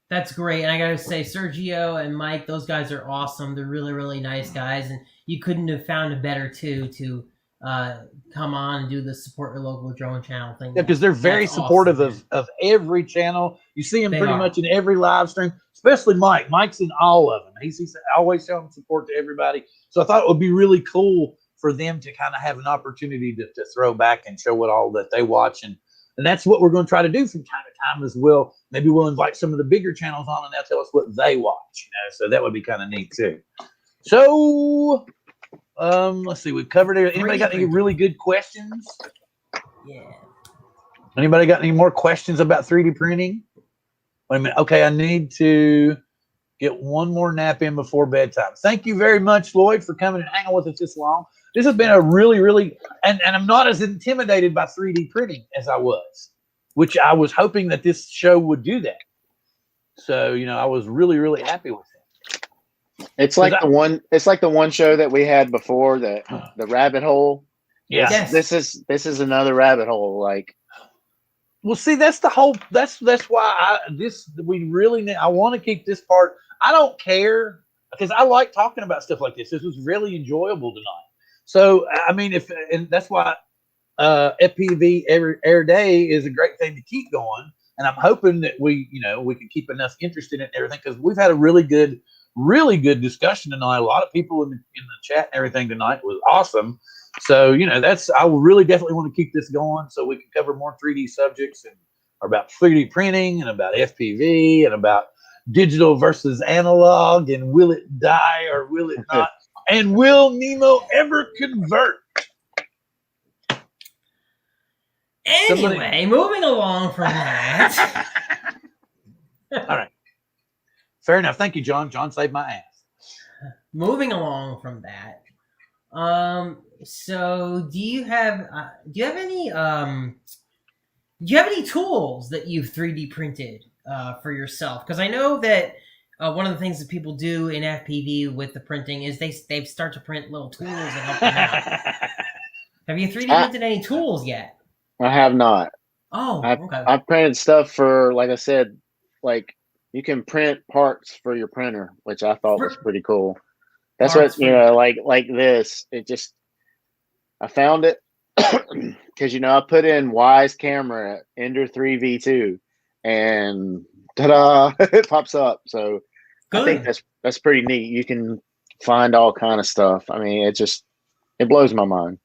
Speaker 3: That's great. And I got to say, Sergio and Mike, those guys are awesome. They're really, really nice guys. And you couldn't have found a better two to come on and do the Support Your Local Drone channel thing.
Speaker 2: Yeah, because they're very supportive of every channel. You see them pretty much in every live stream, especially Mike. Mike's in all of them. He's always showing support to everybody. So I thought it would be really cool for them to kind of have an opportunity to throw back and show what all that they watch. And that's what we're going to try to do from time to time as well. Maybe we'll invite some of the bigger channels on and they'll tell us what they watch. So that would be kind of neat too. So let's see. We've covered it. Anybody got any really good questions?
Speaker 3: Yeah.
Speaker 2: Anybody got any more questions about 3D printing? Wait a minute. Okay, I need to get one more nap in before bedtime. Thank you very much, Lloyd, for coming and hanging with us this long. This has been a really, really, and I'm not as intimidated by 3D printing as I was, which I was hoping that this show would do that. So, I was really, really happy with it.
Speaker 1: It's like the one. It's like the one show that we had before, the rabbit hole.
Speaker 2: Yeah.
Speaker 3: Yes.
Speaker 1: This is another rabbit hole. Like,
Speaker 2: well, see, that's the whole. That's why we really need. I want to keep this part. I don't care because I like talking about stuff like this. This was really enjoyable tonight. So I mean, and that's why FPV every day is a great thing to keep going. And I'm hoping that we can keep enough interest in it and everything, because we've had a really good discussion tonight. A lot of people in the chat and everything tonight was awesome. So, I will really definitely want to keep this going so we can cover more 3D subjects and about 3D printing and about FPV and about digital versus analog and will it die or will it not? And will Nemo ever convert?
Speaker 3: Anyway, moving along from that.
Speaker 2: All right. Fair enough. Thank you, John. John saved my ass.
Speaker 3: Moving along from that. So do you have any tools that you've 3D printed for yourself? Because I know that one of the things that people do in FPV with the printing is they start to print little tools that help them out. Have you 3D printed any tools yet?
Speaker 1: I have not.
Speaker 3: Oh, okay.
Speaker 1: I've printed stuff for, like I said, like you can print parts for your printer, which I thought was pretty cool. That's what, like this. It just, I found it because, I put in Wise camera Ender 3 V2 and ta-da, it pops up. So
Speaker 3: Good.
Speaker 1: I think that's pretty neat. You can find all kind of stuff. I mean, it blows my mind.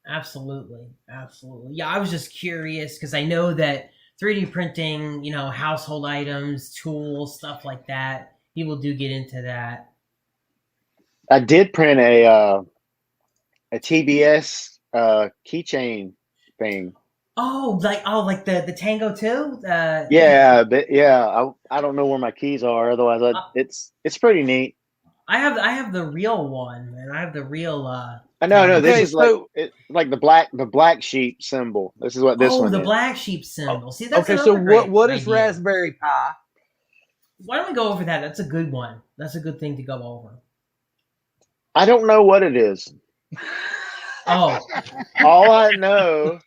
Speaker 3: Absolutely. Yeah, I was just curious because I know that 3D printing, household items, tools, stuff like that, people do get into that.
Speaker 1: I did print a TBS keychain thing.
Speaker 3: Oh, like the Tango 2?
Speaker 1: Yeah, but I don't know where my keys are. Otherwise, it's pretty neat.
Speaker 3: I have the real one, and I have the real.
Speaker 1: No, this is like the black sheep symbol. This is what this one is.
Speaker 3: Oh, the black sheep symbol. See, that's
Speaker 2: okay. So what is Raspberry Pi?
Speaker 3: Why don't we go over that? That's a good one. That's a good thing to go over.
Speaker 1: I don't know what it is.
Speaker 3: Oh.
Speaker 1: All I know.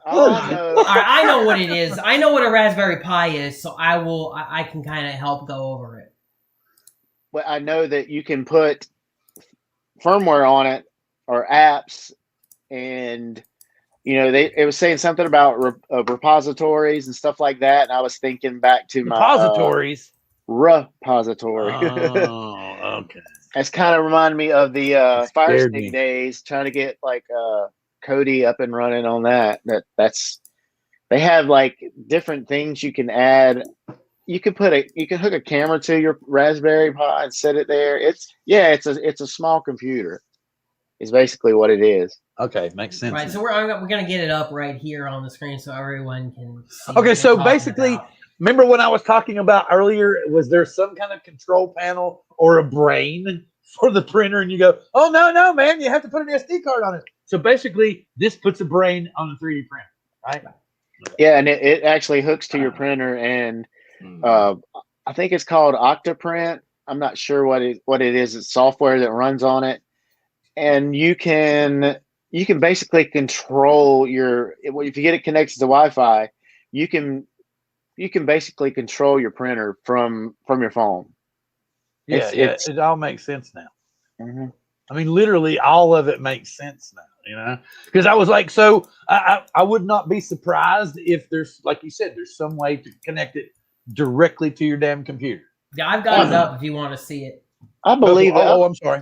Speaker 3: All right, I know what it is. I know what a Raspberry Pi is, so I can kind of help go over it.
Speaker 1: Well, I know that you can put firmware on it or apps, and it was saying something about repositories and stuff like that, and I was thinking back to my
Speaker 2: repository.
Speaker 1: Oh, okay. That's kind of reminded me of the Fire Stick days, trying to get like Kodi up and running on that. They have like different things you can add. You can hook a camera to your Raspberry Pi and set it there. It's a small computer. Is basically what it is.
Speaker 2: Okay, makes sense.
Speaker 3: Right, so we're gonna get it up right here on the screen so everyone can see.
Speaker 2: Okay, so basically, remember when I was talking about earlier, was there some kind of control panel or a brain for the printer? And you go, oh no, man, you have to put an SD card on it. So basically, this puts a brain on the 3D printer, right?
Speaker 1: Yeah, and it actually hooks to your printer, and I think it's called Octoprint. I'm not sure what it is. It's software that runs on it. And you can basically control if you get it connected to Wi-Fi, you can basically control your printer from your phone.
Speaker 2: It all makes sense now.
Speaker 1: Mm-hmm.
Speaker 2: I mean, literally all of it makes sense now, because I was like, so I would not be surprised if there's, like you said, there's some way to connect it directly to your damn computer.
Speaker 3: Yeah, I've got it up if you want to see it.
Speaker 1: I believe
Speaker 2: I'm sorry.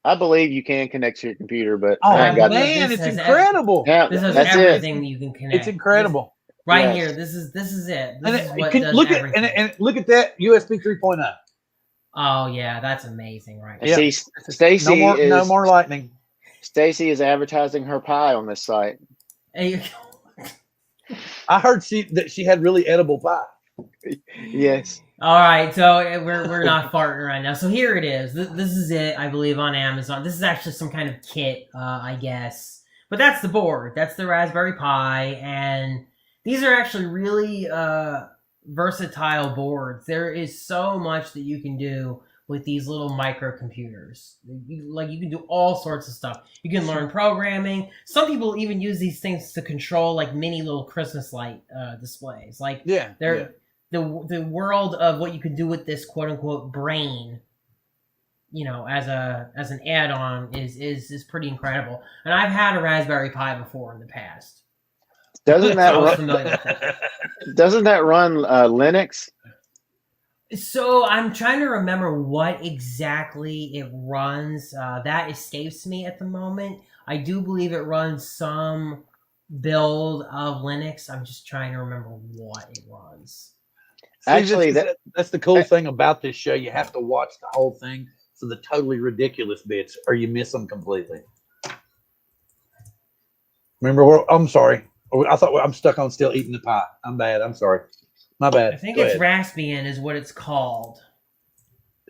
Speaker 1: I believe you can connect to your computer, but
Speaker 2: man, it's incredible.
Speaker 3: This has everything that you can connect.
Speaker 2: It's incredible.
Speaker 3: Here, this is it. This is what does
Speaker 2: look
Speaker 3: everything.
Speaker 2: And look at that USB 3.0.
Speaker 3: Oh yeah, that's amazing, right?
Speaker 1: Yeah. See, Stacy
Speaker 2: no more lightning.
Speaker 1: Stacy is advertising her pie on this site.
Speaker 3: I
Speaker 2: heard that she had really edible pie.
Speaker 1: Yes.
Speaker 3: All right, so we're not farting right now. So here it is. This is it, I believe, on Amazon. This is actually some kind of kit, I guess. But that's the board. That's the Raspberry Pi, and these are actually really versatile boards. There is so much that you can do with these little microcomputers. You can do all sorts of stuff. You can learn programming. Some people even use these things to control like mini little Christmas light displays. Like the world of what you can do with this quote unquote brain, you know, as an add-on is pretty incredible. And I've had a Raspberry Pi before in the past.
Speaker 1: Doesn't that
Speaker 3: I was
Speaker 1: run,
Speaker 3: familiar with it.
Speaker 1: doesn't that run Linux?
Speaker 3: So I'm trying to remember what exactly it runs. That escapes me at the moment. I do believe it runs some build of Linux. I'm just trying to remember what it runs.
Speaker 1: Actually,
Speaker 2: that's the cool thing about this show. You have to watch the whole thing for the totally ridiculous bits, or you miss them completely. Remember, I'm sorry. I thought I'm stuck on still eating the pie. I'm bad. I'm sorry. My bad.
Speaker 3: I think
Speaker 2: Go
Speaker 3: it's
Speaker 2: ahead.
Speaker 3: Raspbian is what it's called.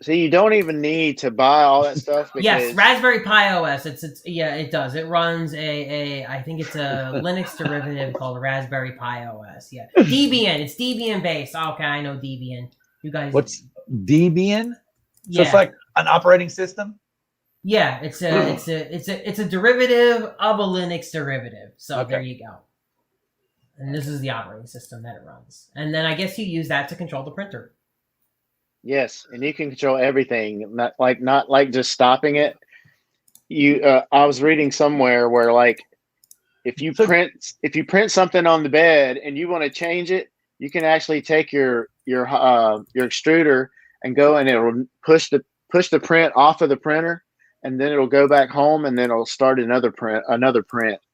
Speaker 1: See, you don't even need to buy all that stuff. Because
Speaker 3: Yes, Raspberry Pi OS. It's yeah, it does. It runs I think it's a Linux derivative called Raspberry Pi OS. Yeah, Debian. It's Debian based. Okay, I know Debian. You guys.
Speaker 2: What's Debian? So
Speaker 3: Yeah.
Speaker 2: it's like an operating system.
Speaker 3: Yeah, it's a derivative of a Linux derivative. So
Speaker 2: Okay.
Speaker 3: there you go. And this is the operating system that it runs. And then I guess you use that to control the printer.
Speaker 1: yes, and you can control everything. Not like just stopping it. I was reading somewhere where like if you print something on the bed and you want to change it, you can actually take your extruder and go and it'll push the print off of the printer, and then it'll go back home and then it'll start another print.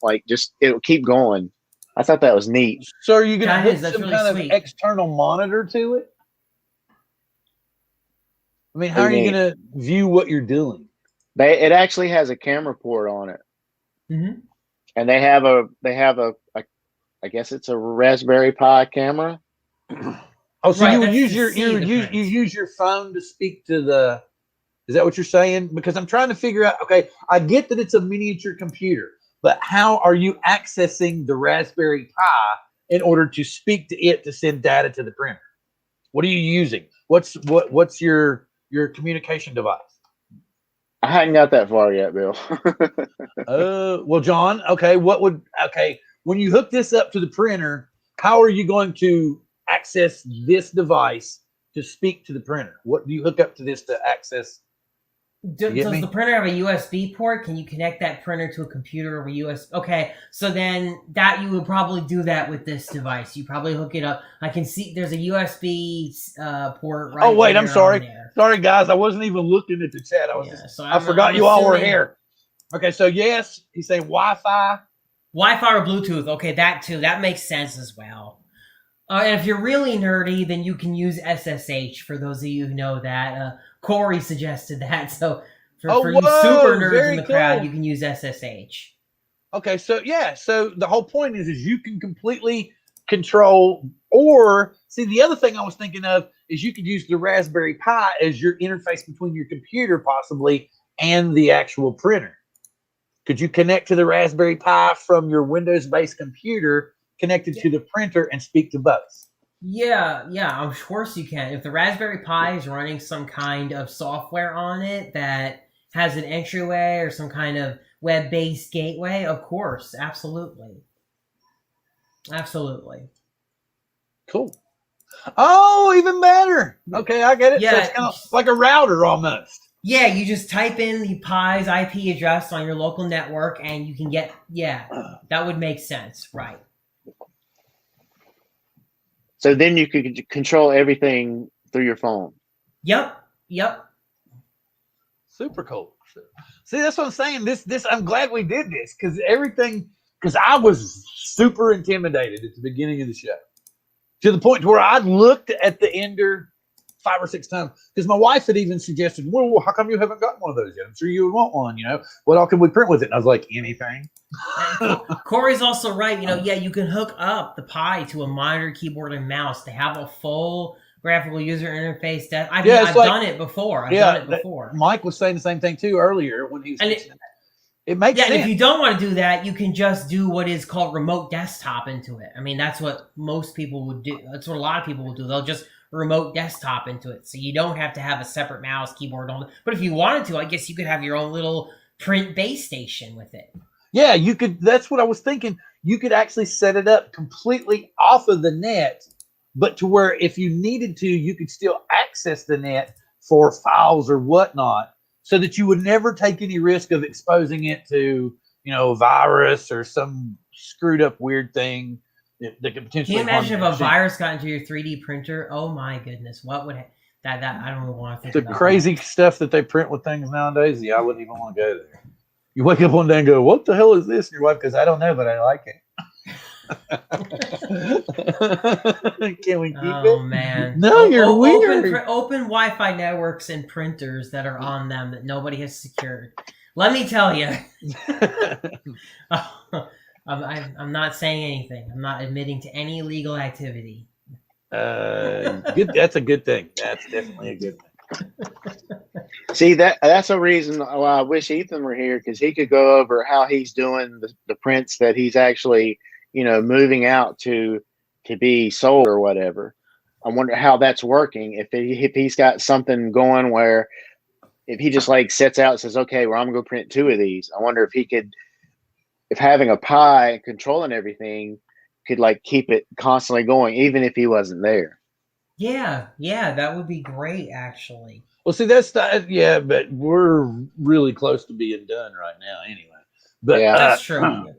Speaker 1: Like just it'll keep going. I thought that was neat.
Speaker 2: So are you going to
Speaker 3: That
Speaker 2: hook
Speaker 3: is, that's
Speaker 2: some
Speaker 3: really
Speaker 2: kind
Speaker 3: sweet.
Speaker 2: of external monitor to it? I mean, how
Speaker 1: What
Speaker 2: are
Speaker 1: do you
Speaker 2: you going to view what you're doing?
Speaker 1: It actually has a camera port on it,
Speaker 3: Mm-hmm.
Speaker 1: and they have a I guess it's a Raspberry Pi camera.
Speaker 2: Oh, so
Speaker 3: Right,
Speaker 2: you would
Speaker 3: that's
Speaker 2: use
Speaker 3: to
Speaker 2: your
Speaker 3: see the
Speaker 2: you
Speaker 3: print.
Speaker 2: use your phone to speak to the. Is that what you're saying? Because I'm trying to figure out. Okay, I get that it's a miniature computer, but how are you accessing the Raspberry Pi in order to speak to it to send data to the printer? What are you using? What's your communication device?
Speaker 1: I hadn't got that far yet, Bill.
Speaker 2: Well, John. Okay, when you hook this up to the printer, how are you going to access this device to speak to the printer? What do you hook up to this to access?
Speaker 3: Does
Speaker 2: get me?
Speaker 3: the printer have a USB port? Can you connect that printer to a computer over USB? Okay, so then that you would probably do that with this device. You probably hook it up. I can see there's a USB port right.
Speaker 2: Oh wait, I'm
Speaker 3: there
Speaker 2: sorry.
Speaker 3: on there.
Speaker 2: Sorry guys, I wasn't even looking at the chat. I forgot you all were here. Okay, so yes, he's saying Wi-Fi.
Speaker 3: Wi-Fi or Bluetooth. Okay, that too. That makes sense as well. And if you're really nerdy, then you can use SSH. For those of you who know that, Corey suggested that. So for you super nerds in the crowd, you can use SSH.
Speaker 2: Okay, so yeah, so the whole point is you can completely control. Or see, the other thing I was thinking of is you could use the Raspberry Pi as your interface between your computer possibly and the actual printer. Could you connect to the Raspberry Pi from your Windows-based computer connected to the printer and speak to both?
Speaker 3: Yeah, of course you can. If the Raspberry Pi is running some kind of software on it that has an entryway or some kind of web-based gateway, of course, absolutely. Absolutely.
Speaker 2: Cool. Oh, even better. Okay, I get it.
Speaker 3: Yeah,
Speaker 2: so it's kind of like a router almost.
Speaker 3: Yeah, you just type in the Pi's IP address on your local network and you can get, that would make sense, right.
Speaker 1: So then you could control everything through your phone.
Speaker 3: Yep.
Speaker 2: Super cool. See, that's what I'm saying. This I'm glad we did this because I was super intimidated at the beginning of the show to the point where I looked at the Ender 5 or 6 times because my wife had even suggested, well, how come you haven't gotten one of those yet? I'm sure you would want one. What all can we print with it? And I was like, anything.
Speaker 3: Corey's also right. You can hook up the Pi to a monitor, keyboard, and mouse to have a full graphical user interface. I've done it before.
Speaker 2: Mike was saying the same thing too earlier when he was mentioning that. It makes sense.
Speaker 3: And if you don't want to do that, you can just do what is called remote desktop into it. I mean, that's what most people would do. That's what a lot of people will do. They'll just remote desktop into it, so you don't have to have a separate mouse, keyboard, all that. But if you wanted to, I guess you could have your own little print base station with it.
Speaker 2: Yeah, you could. That's what I was thinking. You could actually set it up completely off of the net, but to where if you needed to, you could still access the net for files or whatnot, so that you would never take any risk of exposing it to, a virus or some screwed up weird thing that could potentially.
Speaker 3: Can you imagine if a virus got into your 3D printer? Oh my goodness, what would that I don't even want to think
Speaker 2: the
Speaker 3: about
Speaker 2: crazy stuff that they print with things nowadays. Yeah, I wouldn't even want to go there. You wake up one day and go, "What the hell is this?" And your wife goes, "I don't know, but I like it." Can we keep it?
Speaker 3: Oh man!
Speaker 2: No, you're weird.
Speaker 3: Open Wi-Fi networks and printers that are on them that nobody has secured. Let me tell you, I'm not saying anything. I'm not admitting to any illegal activity.
Speaker 2: Good. That's a good thing. That's definitely a good thing.
Speaker 1: See, that's a reason why I wish Ethan were here, because he could go over how he's doing the prints that he's actually, moving out to be sold or whatever. I wonder how that's working. If he's got something going where, if he just like sets out and says, okay, well, I'm gonna go print 2 of these. I wonder if he could, if having a Pi and controlling everything could like keep it constantly going, even if he wasn't there.
Speaker 3: Yeah, that would be great, actually.
Speaker 2: Well, see, that's not, but we're really close to being done right now, anyway. But
Speaker 1: yeah,
Speaker 3: that's true.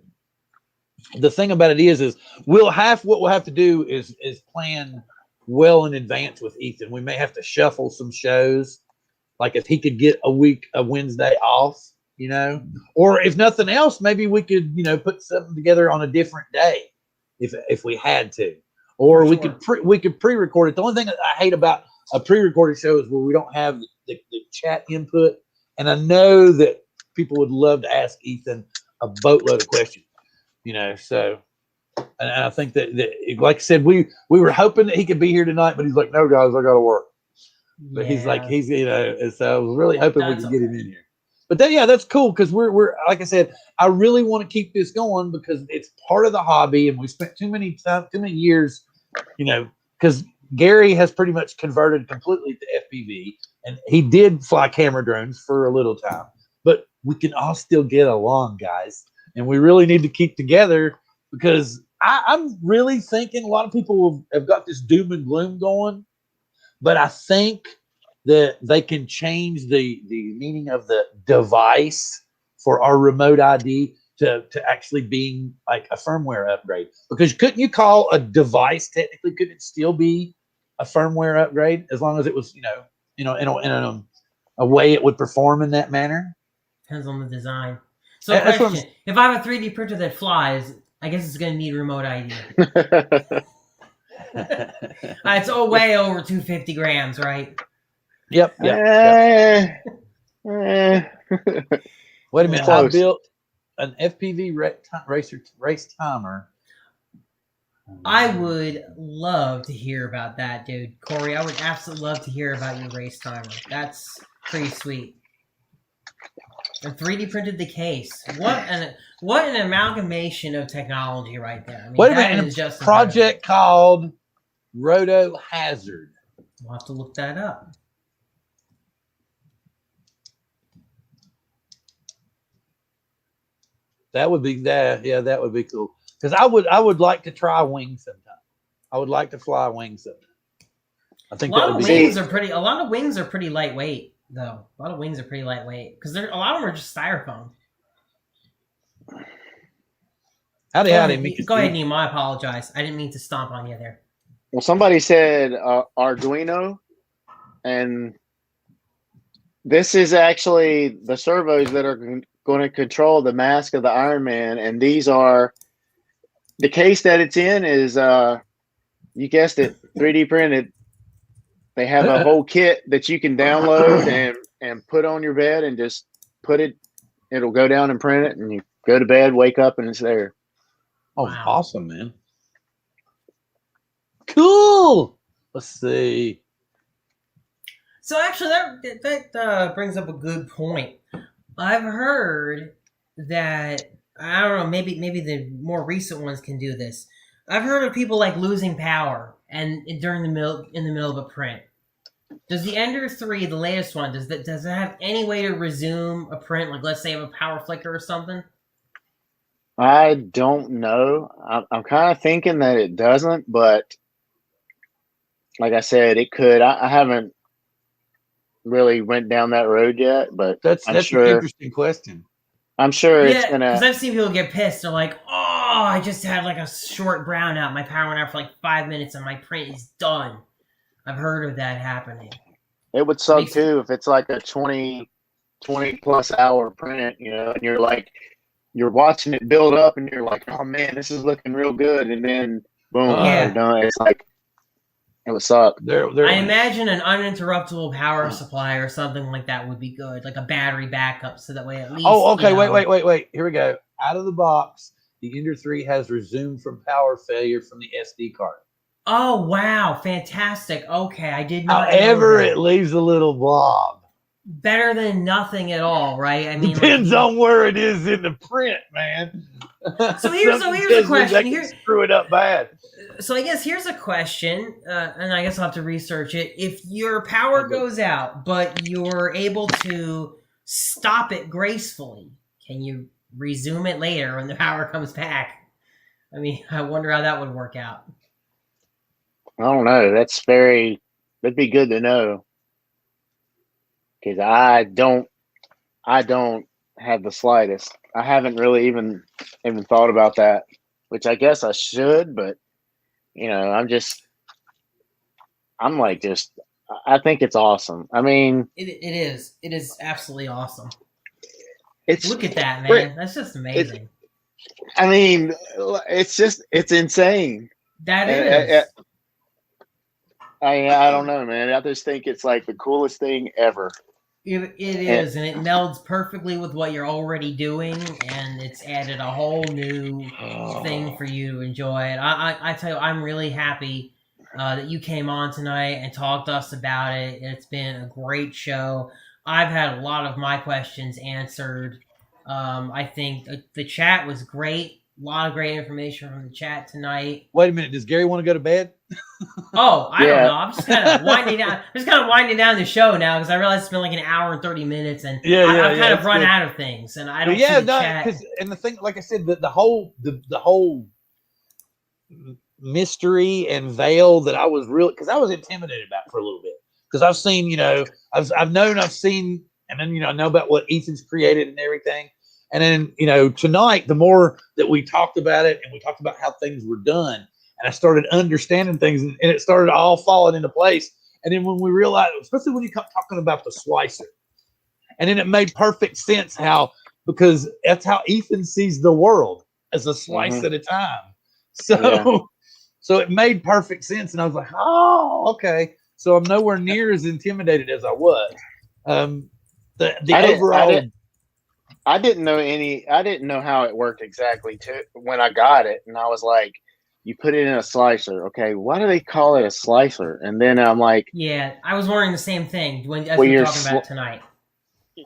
Speaker 2: The thing about it is what we'll have to do is plan well in advance with Ethan. We may have to shuffle some shows, like if he could get a Wednesday off, or if nothing else, maybe we could, put something together on a different day, if we had to, or we could pre-record it. The only thing that I hate about a pre-recorded show is where we don't have the chat input, and I know that people would love to ask Ethan a boatload of questions, so. And I think that like I said, we were hoping that he could be here tonight, but he's like, no, guys, I got to work. But he's like, and so I was really hoping we could get him in here. But that's cool, because we're like I said, I really want to keep this going because it's part of the hobby, and we spent too many years, because Gary has pretty much converted completely to FPV, and he did fly camera drones for a little time, but we can all still get along, guys, and we really need to keep together, because I'm really thinking a lot of people have got this doom and gloom going, but I think that they can change the meaning of the device for our remote ID to actually being like a firmware upgrade. Because couldn't you call a device, technically, could it still be a firmware upgrade as long as it was, in a way it would perform in that manner?
Speaker 3: Depends on the design. So question, if I have a 3D printer that flies, I guess it's going to need remote ID. It's way over 250 grams, right?
Speaker 2: Yep. Wait a minute. I built an FPV race timer.
Speaker 3: I would love to hear about that, dude. Corey, I would absolutely love to hear about your race timer. That's pretty sweet. And 3D printed the case. What an amalgamation of technology right there. I mean,
Speaker 2: wait a minute, a project called Roto Hazard.
Speaker 3: We'll have to look that up.
Speaker 2: That would be that. Yeah, that would be cool. Because I would like to try wings sometime. I would like to fly wings sometime. I think a lot of wings
Speaker 3: are pretty lightweight, though. A lot of wings are pretty lightweight because a lot of them are just styrofoam. Howdy. Go ahead, Nemo. I apologize. I didn't mean to stomp on you there.
Speaker 1: Well, somebody said Arduino, and this is actually the servos that are going to control the mask of the Iron Man, and these are the case that it's in is you guessed it, 3D printed. They have a whole kit that you can download and put on your bed and just put it. It'll go down and print it, and you go to bed, wake up, and it's there.
Speaker 2: Oh, wow. Awesome, man. Cool. Let's see.
Speaker 3: So actually, that brings up a good point. I've heard that, I don't know, maybe the more recent ones can do this. I've heard of people like losing power and during in the middle of a print. Does the Ender 3, the latest one, does it have any way to resume a print? Like, let's say you have a power flicker or something?
Speaker 1: I don't know. I'm kind of thinking that it doesn't, but like I said, it could. I haven't really went down that road yet, but
Speaker 2: That's
Speaker 1: sure,
Speaker 2: an interesting question.
Speaker 1: I'm sure it's
Speaker 3: Yeah,
Speaker 1: gonna.
Speaker 3: because I've seen people get pissed. They're like, "Oh, I just had like a short brownout. My power went out for like 5 minutes, and my print is done." I've heard of that happening.
Speaker 1: It would suck too if it's like a 20 plus hour print, you know, and you're watching it build up, and you're like, "Oh man, this is looking real good," and then boom,
Speaker 3: Yeah.
Speaker 1: you're done. It's like it would suck.
Speaker 3: I imagine an uninterruptible power supply or something like that would be good, like a battery backup, so that way at least.
Speaker 2: Oh, okay.
Speaker 3: You know,
Speaker 2: Wait. Here we go. Out of the box, the Ender 3 has resumed from power failure from the SD card.
Speaker 3: Oh wow, fantastic! Okay, I did not.
Speaker 2: However, it leaves a little blob.
Speaker 3: Better than nothing at all, right? I mean,
Speaker 2: depends on where it is in the print, man.
Speaker 3: So here's a question.
Speaker 2: Here, screw it up bad.
Speaker 3: So I guess here's a question, and I guess I'll have to research it. If your power goes out, but you're able to stop it gracefully, can you resume it later when the power comes back? I mean, I wonder how that would work out.
Speaker 1: I don't know. That'd be good to know. Because I don't have the slightest. I haven't really even thought about that, which I guess I should, but you know, I think it's awesome. I mean,
Speaker 3: it is absolutely awesome.
Speaker 1: Look
Speaker 3: at that, man. That's just amazing.
Speaker 1: It's insane.
Speaker 3: That is.
Speaker 1: I don't know, man. I just think it's like the coolest thing ever.
Speaker 3: It is, and it melds perfectly with what you're already doing, and it's added a whole new thing for you to enjoy. And I tell you, I'm really happy that you came on tonight and talked to us about it. It's been a great show. I've had a lot of my questions answered. I think the chat was great. A lot of great information from the chat tonight.
Speaker 2: Wait a minute. Does Gary want to go to bed?
Speaker 3: Oh, I don't know. I'm just kind of winding down. I'm just kind of winding down the show now because I realize it's been like an hour and 30 minutes, and I've kind of run out of things, and I don't. See the chat.
Speaker 2: And the thing, like I said, the whole mystery and veil that I was really, because I was intimidated about for a little bit, because I've seen, you know, I've seen, and then, you know, I know about what Ethan's created and everything. And then, you know, tonight, the more that we talked about it and we talked about how things were done, and I started understanding things, and it started all falling into place. And then when we realized, especially when you come talking about the slicer, and then it made perfect sense because that's how Ethan sees the world, as a slice at a time. So, so it made perfect sense. And I was like, oh, okay. So I'm nowhere near as intimidated as I was.
Speaker 1: I didn't know how it worked exactly when I got it, and I was like, you put it in a slicer. Okay, why do they call it a slicer? And then I'm like,
Speaker 3: yeah, I was wondering the same thing as we were talking about tonight.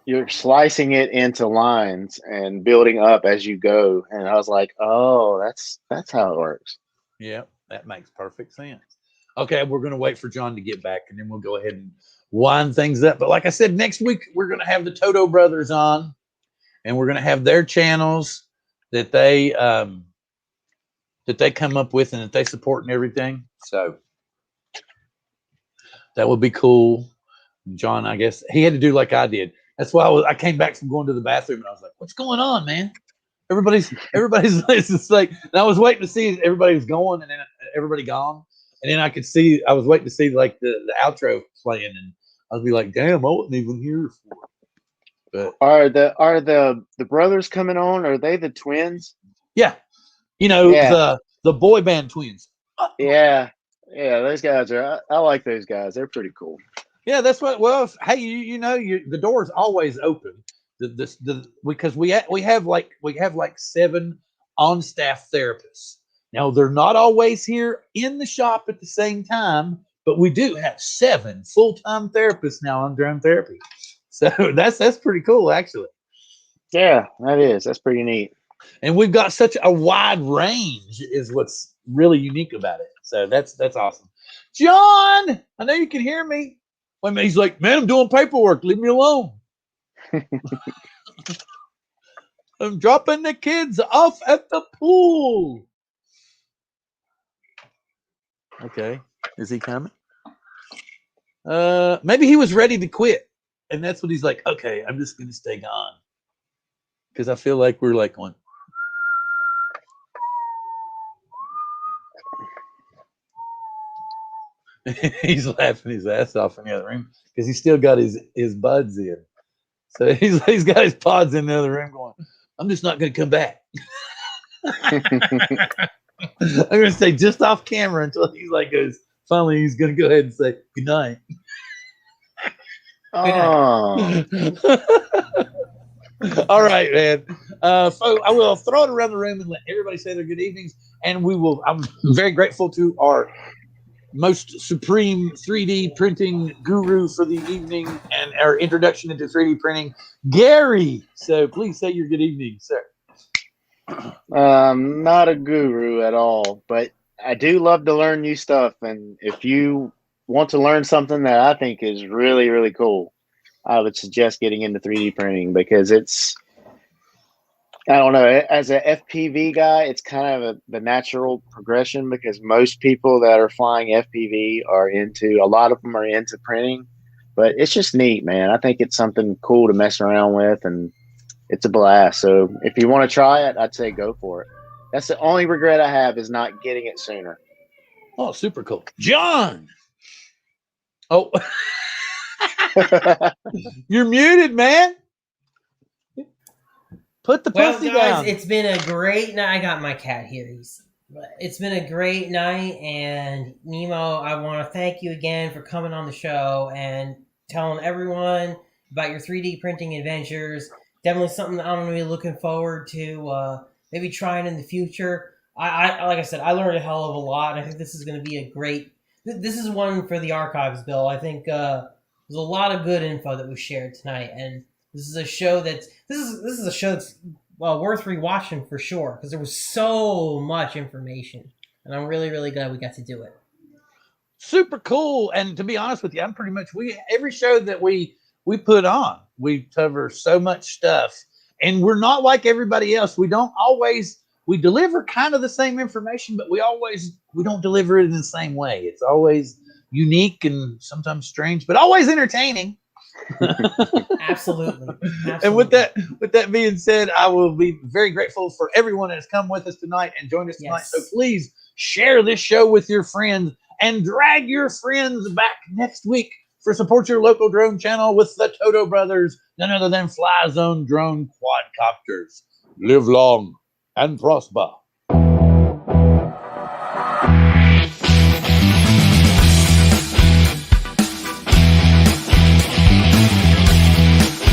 Speaker 1: You're slicing it into lines and building up as you go, and I was like, oh, that's how it works.
Speaker 2: Yeah, that makes perfect sense. Okay, we're going to wait for John to get back, and then we'll go ahead and wind things up. But like I said, next week we're going to have the Toto brothers on. And we're going to have their channels that they come up with and that they support and everything. So that would be cool. John, I guess he had to do like I did. That's why I came back from going to the bathroom, and I was like, "What's going on, man? Everybody's it's just like." And I was waiting to see if everybody was going, and then everybody gone. And then I was waiting to see like the outro playing, and I'd be like, "Damn, I wasn't even here for it." But
Speaker 1: are the brothers coming on? Are they the twins?
Speaker 2: Yeah, you know, the boy band twins.
Speaker 1: Yeah, those guys are. I like those guys. They're pretty cool.
Speaker 2: Yeah, that's what. Well, hey, you know, the door's always open. Because we have like 7 on staff therapists. Now they're not always here in the shop at the same time, but we do have 7 full-time therapists now on drone therapy. So that's pretty cool, actually.
Speaker 1: Yeah, that is. That's pretty neat.
Speaker 2: And we've got such a wide range is what's really unique about it. So that's awesome. John, I know you can hear me. Wait a minute. He's like, man, I'm doing paperwork. Leave me alone. I'm dropping the kids off at the pool. Okay. Is he coming? Maybe he was ready to quit. And that's what he's like, okay, I'm just going to stay gone. Because I feel like we're like one. He's laughing his ass off in the other room because he's still got his buds in. So he's got his pods in the other room going, I'm just not going to come back. I'm going to stay just off camera until he's like goes, finally he's going to go ahead and say good night.
Speaker 1: Oh.
Speaker 2: All right, man. So I will throw it around the room and let everybody say their good evenings. And I'm very grateful to our most supreme 3D printing guru for the evening and our introduction into 3D printing, Gary. So please say your good evening, sir.
Speaker 1: Not a guru at all, but I do love to learn new stuff. And if you want to learn something that I think is really, really cool, I would suggest getting into 3D printing because I don't know, as an FPV guy, it's kind of the natural progression because most people that are flying FPV a lot of them are into printing, but it's just neat, man. I think it's something cool to mess around with and it's a blast. So if you want to try it, I'd say go for it. That's the only regret I have is not getting it sooner.
Speaker 2: Oh, super cool. John. Oh, you're muted, man. Put the pussy down.
Speaker 3: It's been a great night. I got my cat here. It's been a great night. And Nemo, I want to thank you again for coming on the show and telling everyone about your 3D printing adventures. Definitely something that I'm going to be looking forward to maybe trying in the future. I like I said, I learned a hell of a lot. I think this is going to be a great... This is one for the archives, Bill. I think there's a lot of good info that was shared tonight. And this is a show that's worth rewatching for sure because there was so much information, and I'm really, really glad we got to do it.
Speaker 2: Super cool. And to be honest with you, I'm pretty much every show that we put on, we cover so much stuff, and we're not like everybody else. We deliver kind of the same information, but we don't deliver it in the same way. It's always unique and sometimes strange, but always entertaining.
Speaker 3: Absolutely.
Speaker 2: And with that being said, I will be very grateful for everyone that has come with us tonight and joined us tonight.
Speaker 3: Yes.
Speaker 2: So please share this show with your friends and drag your friends back next week for Support Your Local Drone Channel with the Toto Brothers, none other than Fly Zone Drone Quadcopters. Live long and prosper.